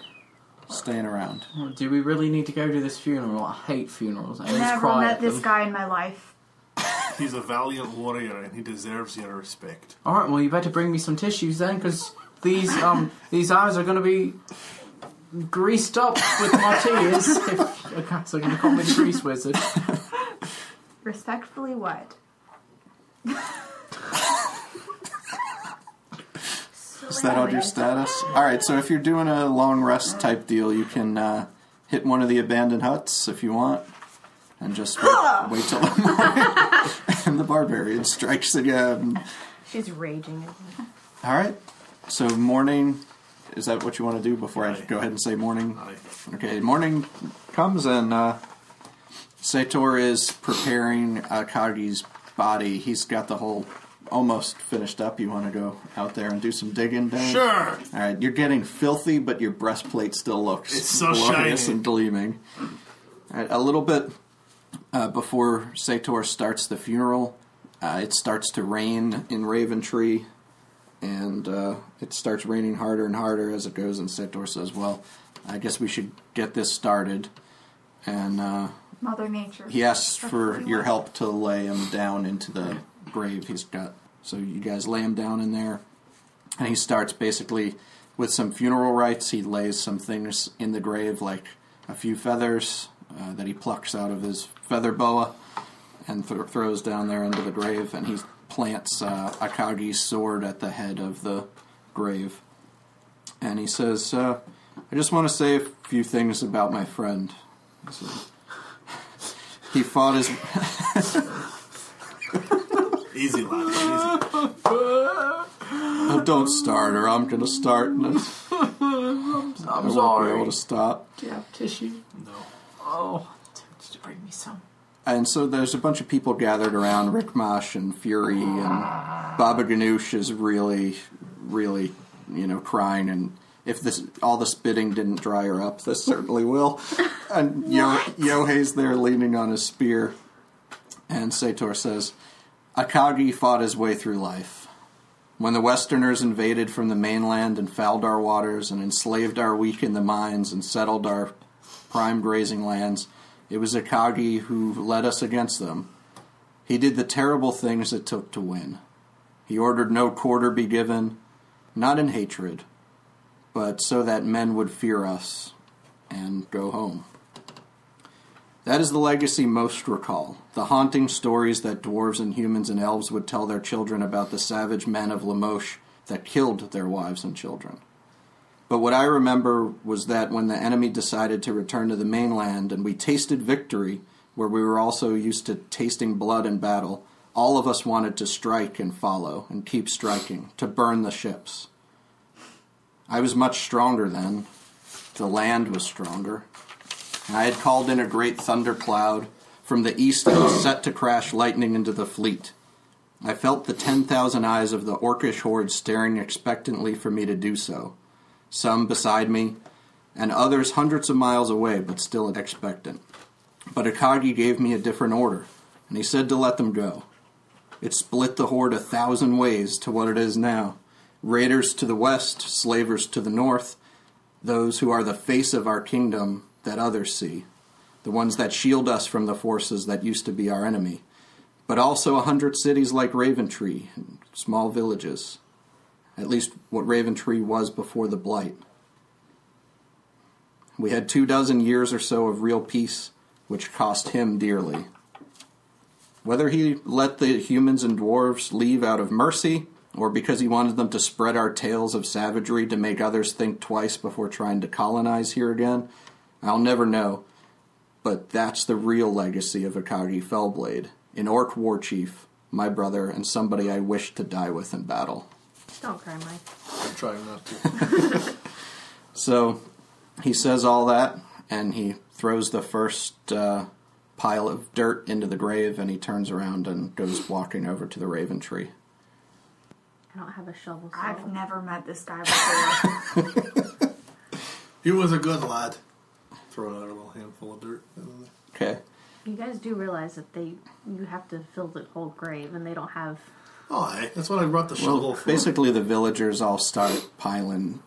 Speaker 2: staying around?
Speaker 4: Do we really need to go to this funeral? I hate funerals. I always
Speaker 5: Never
Speaker 4: cry
Speaker 5: met
Speaker 4: at
Speaker 5: this
Speaker 4: them.
Speaker 5: guy in my life.
Speaker 7: He's a valiant warrior, and he deserves your respect.
Speaker 4: All right. Well, you better bring me some tissues then, because these eyes are going to be greased up with my tears. Okay, so I'm going to call me the grease wizard.
Speaker 5: Respectfully, what?
Speaker 2: Is that on your status? Alright, so if you're doing a long rest type deal, you can hit one of the abandoned huts if you want. And just wait till the morning. And the barbarian strikes again.
Speaker 1: She's raging.
Speaker 2: Alright, so morning, is that what you want to do before I
Speaker 7: Aye.
Speaker 2: go ahead and say morning?
Speaker 7: Aye.
Speaker 2: Okay, morning comes and Sator is preparing Akagi's body. He's got the whole almost finished up. You want to go out there and do some digging, Dan?
Speaker 7: Sure.
Speaker 2: Alright, you're getting filthy, but your breastplate still looks
Speaker 7: It's so
Speaker 2: glorious
Speaker 7: shiny.
Speaker 2: and gleaming. Alright, a little bit before Sator starts the funeral, it starts to rain in Raventree, and it starts raining harder and harder as it goes, and Sator says, well, I guess we should get this started. And
Speaker 5: Mother Nature.
Speaker 2: he asks for your help to lay him down into the grave he's got. So you guys lay him down in there, and he starts basically with some funeral rites. He lays some things in the grave, like a few feathers that he plucks out of his feather boa and throws down there into the grave, and he plants Akagi's sword at the head of the grave. And he says, I just want to say a few things about my friend. He fought his...
Speaker 7: Easy, lad. Easy.
Speaker 2: Oh, don't start, or I'm going to start, and I won't
Speaker 4: sorry.
Speaker 2: be able to stop.
Speaker 4: Do you have tissue?
Speaker 7: No.
Speaker 4: Oh, did you bring me some?
Speaker 2: And so there's a bunch of people gathered around, Rickmash and Fury, and Baba Ganoush is really, really, crying, and if all the spitting didn't dry her up, this certainly will. And Yohei's there leaning on his spear, and Sator says, Akagi fought his way through life. When the Westerners invaded from the mainland and fouled our waters and enslaved our weak in the mines and settled our prime grazing lands, it was Akagi who led us against them. He did the terrible things it took to win. He ordered no quarter be given, not in hatred, but so that men would fear us and go home. That is the legacy most recall, the haunting stories that dwarves and humans and elves would tell their children about the savage men of Lamoche that killed their wives and children. But what I remember was that when the enemy decided to return to the mainland and we tasted victory, where we were also used to tasting blood in battle, all of us wanted to strike and follow and keep striking, to burn the ships. I was much stronger then. The land was stronger. I had called in a great thundercloud from the east and was set to crash lightning into the fleet. I felt the 10,000 eyes of the orcish horde staring expectantly for me to do so. Some beside me, and others hundreds of miles away, but still expectant. But Akagi gave me a different order, and he said to let them go. It split the horde 1,000 ways to what it is now. Raiders to the west, slavers to the north, those who are the face of our kingdom that others see, the ones that shield us from the forces that used to be our enemy, but also 100 cities like Raventree and small villages, at least what Raventree was before the Blight. We had 24 years or so of real peace, which cost him dearly. Whether he let the humans and dwarves leave out of mercy, or because he wanted them to spread our tales of savagery to make others think twice before trying to colonize here again, I'll never know. But that's the real legacy of Akagi Fellblade, an orc war chief, my brother, and somebody I wish to die with in battle.
Speaker 1: Don't cry, Mike.
Speaker 7: I'm trying not to.
Speaker 2: So he says all that, and he throws the first pile of dirt into the grave, and he turns around and goes walking over to the raven tree.
Speaker 1: I don't have a shovel. So
Speaker 5: I've never met this guy before.
Speaker 7: He was a good lad. Throw another little handful of dirt.
Speaker 2: Okay.
Speaker 1: You guys do realize that you have to fill the whole grave, and they don't have.
Speaker 7: Oh, hey, that's what I brought the shovel
Speaker 2: Well,
Speaker 7: for.
Speaker 2: basically the villagers all start piling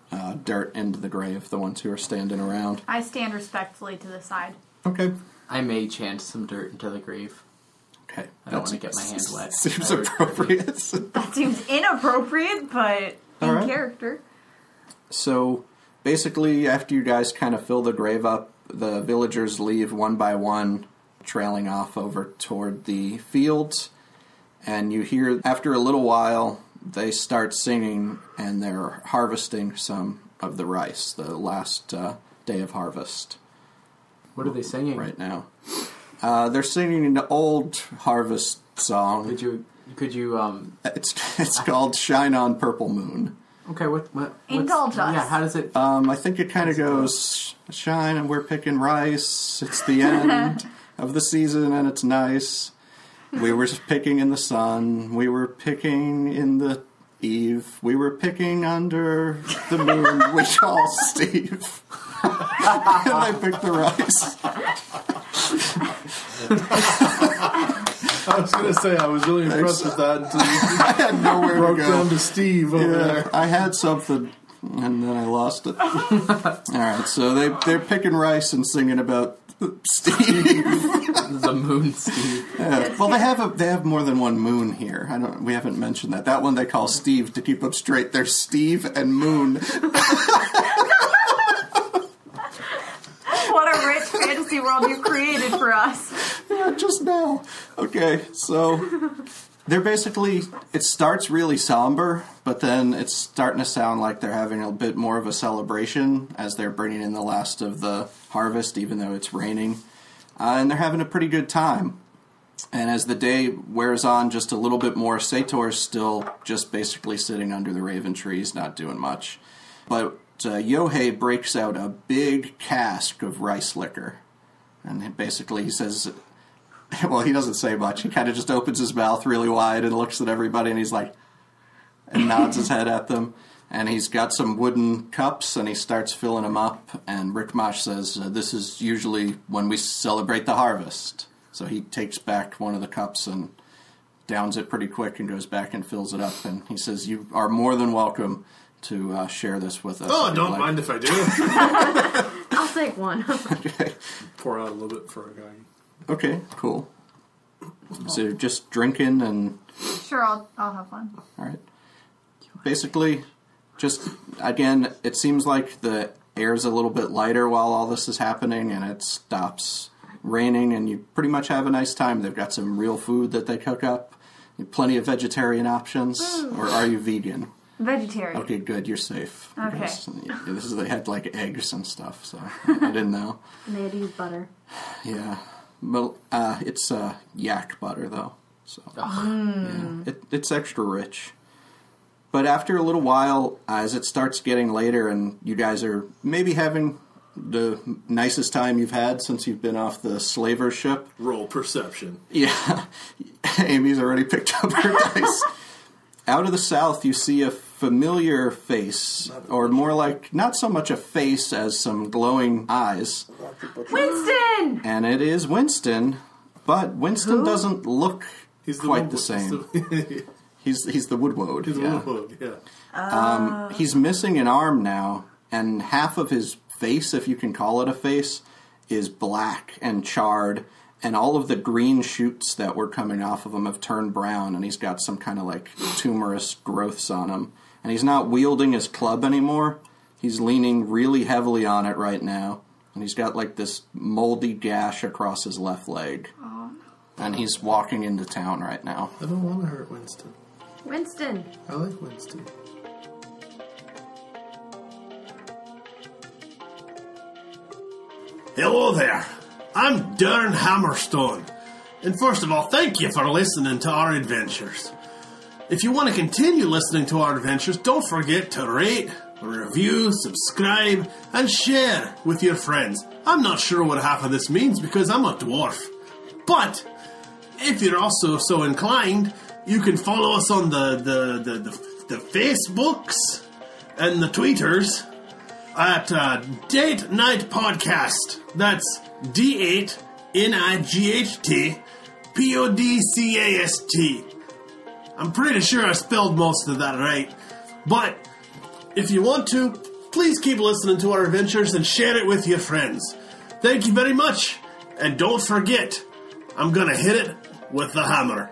Speaker 2: dirt into the grave, the ones who are standing around.
Speaker 5: I stand respectfully to the side.
Speaker 2: Okay.
Speaker 4: I may chant some dirt into the grave.
Speaker 2: Okay.
Speaker 4: I don't want to get my hand wet.
Speaker 2: Seems appropriate.
Speaker 5: That seems inappropriate, but in
Speaker 2: All right.
Speaker 5: character.
Speaker 2: So, basically, after you guys kind of fill the grave up, the villagers leave one by one, trailing off over toward the fields. And you hear, after a little while, they start singing, and they're harvesting some of the rice, the last day of harvest
Speaker 4: What are they singing?
Speaker 2: right now. They're singing an old harvest song.
Speaker 4: Could you
Speaker 2: It's called Shine on Purple Moon.
Speaker 4: okay, what's
Speaker 5: Indulge us.
Speaker 4: Yeah, how does it
Speaker 2: I think it kind of goes, shine and we're picking rice. It's the end of the season and it's nice. We were just picking in the sun. We were picking in the eve. We were picking under the moon. We call Steve. And I picked the rice.
Speaker 7: I was going to say, I was really impressed with that until you
Speaker 2: I had nowhere
Speaker 7: broke
Speaker 2: to go.
Speaker 7: down to Steve over there.
Speaker 2: I had something, and then I lost it. All right, so they're picking rice and singing about Steve.
Speaker 4: the moon Steve?
Speaker 2: Yeah. Well, they have more than one moon here. We haven't mentioned that. That one they call Steve to keep them straight. There's Steve and Moon.
Speaker 5: What a rich fantasy world you created for us.
Speaker 2: Yeah, just now. Okay, so they're basically, it starts really somber, but then it's starting to sound like they're having a bit more of a celebration as they're bringing in the last of the harvest, even though it's raining. And they're having a pretty good time. And as the day wears on just a little bit more, Sator's still just basically sitting under the raven trees, not doing much. But Yohei breaks out a big cask of rice liquor. And basically he says, well, he doesn't say much. He kind of just opens his mouth really wide and looks at everybody, and he's like, and nods his head at them. And he's got some wooden cups, and he starts filling them up. And Rickmash says, this is usually when we celebrate the harvest. So he takes back one of the cups and downs it pretty quick and goes back and fills it up. And he says, you are more than welcome to share this with us.
Speaker 7: Oh, don't mind if I do.
Speaker 1: I'll take one.
Speaker 2: Okay.
Speaker 7: Pour out a little bit for a guy.
Speaker 2: Okay, cool. So just drinking and...
Speaker 5: Sure, I'll have one.
Speaker 2: All right. Basically, just, again, it seems like the air's a little bit lighter while all this is happening, and it stops raining, and you pretty much have a nice time. They've got some real food that they cook up, plenty of vegetarian options, or are you vegan?
Speaker 5: Vegetarian.
Speaker 2: Okay, good, you're safe.
Speaker 5: Okay.
Speaker 2: Because they had, like, eggs and stuff, so I didn't know.
Speaker 1: And they had to use butter.
Speaker 2: Yeah. Well, it's yak butter, though. So yeah, it's extra rich. But after a little while, as it starts getting later and you guys are maybe having the nicest time you've had since you've been off the slaver ship.
Speaker 7: Roll perception.
Speaker 2: Yeah, Amy's already picked up her dice. Out of the south, you see a familiar face, or more like, not so much a face as some glowing eyes.
Speaker 5: Winston!
Speaker 2: And it is Winston, but Winston doesn't look quite the same. He's the woodwode.
Speaker 7: He's
Speaker 2: yeah.
Speaker 7: the woodwode, yeah.
Speaker 2: He's missing an arm now, and half of his face, if you can call it a face, is black and charred, and all of the green shoots that were coming off of him have turned brown, and he's got some kind of like tumorous growths on him. And he's not wielding his club anymore. He's leaning really heavily on it right now, And he's got like this moldy gash across his left leg.
Speaker 1: Oh.
Speaker 2: And he's walking into town right now.
Speaker 7: I don't want to hurt Winston.
Speaker 1: Winston.
Speaker 7: I like Winston.
Speaker 8: Hello there. I'm Darren Hammerstone. And first of all, thank you for listening to our adventures. If you want to continue listening to our adventures, don't forget to rate, review, subscribe, and share with your friends. I'm not sure what half of this means because I'm a dwarf. But if you're also so inclined, you can follow us on the Facebooks and the Tweeters at Date Night Podcast. That's D8NIGHT PODCAST. I'm pretty sure I spelled most of that right. But if you want to, please keep listening to our adventures and share it with your friends. Thank you very much. And don't forget, I'm gonna hit it with the hammer.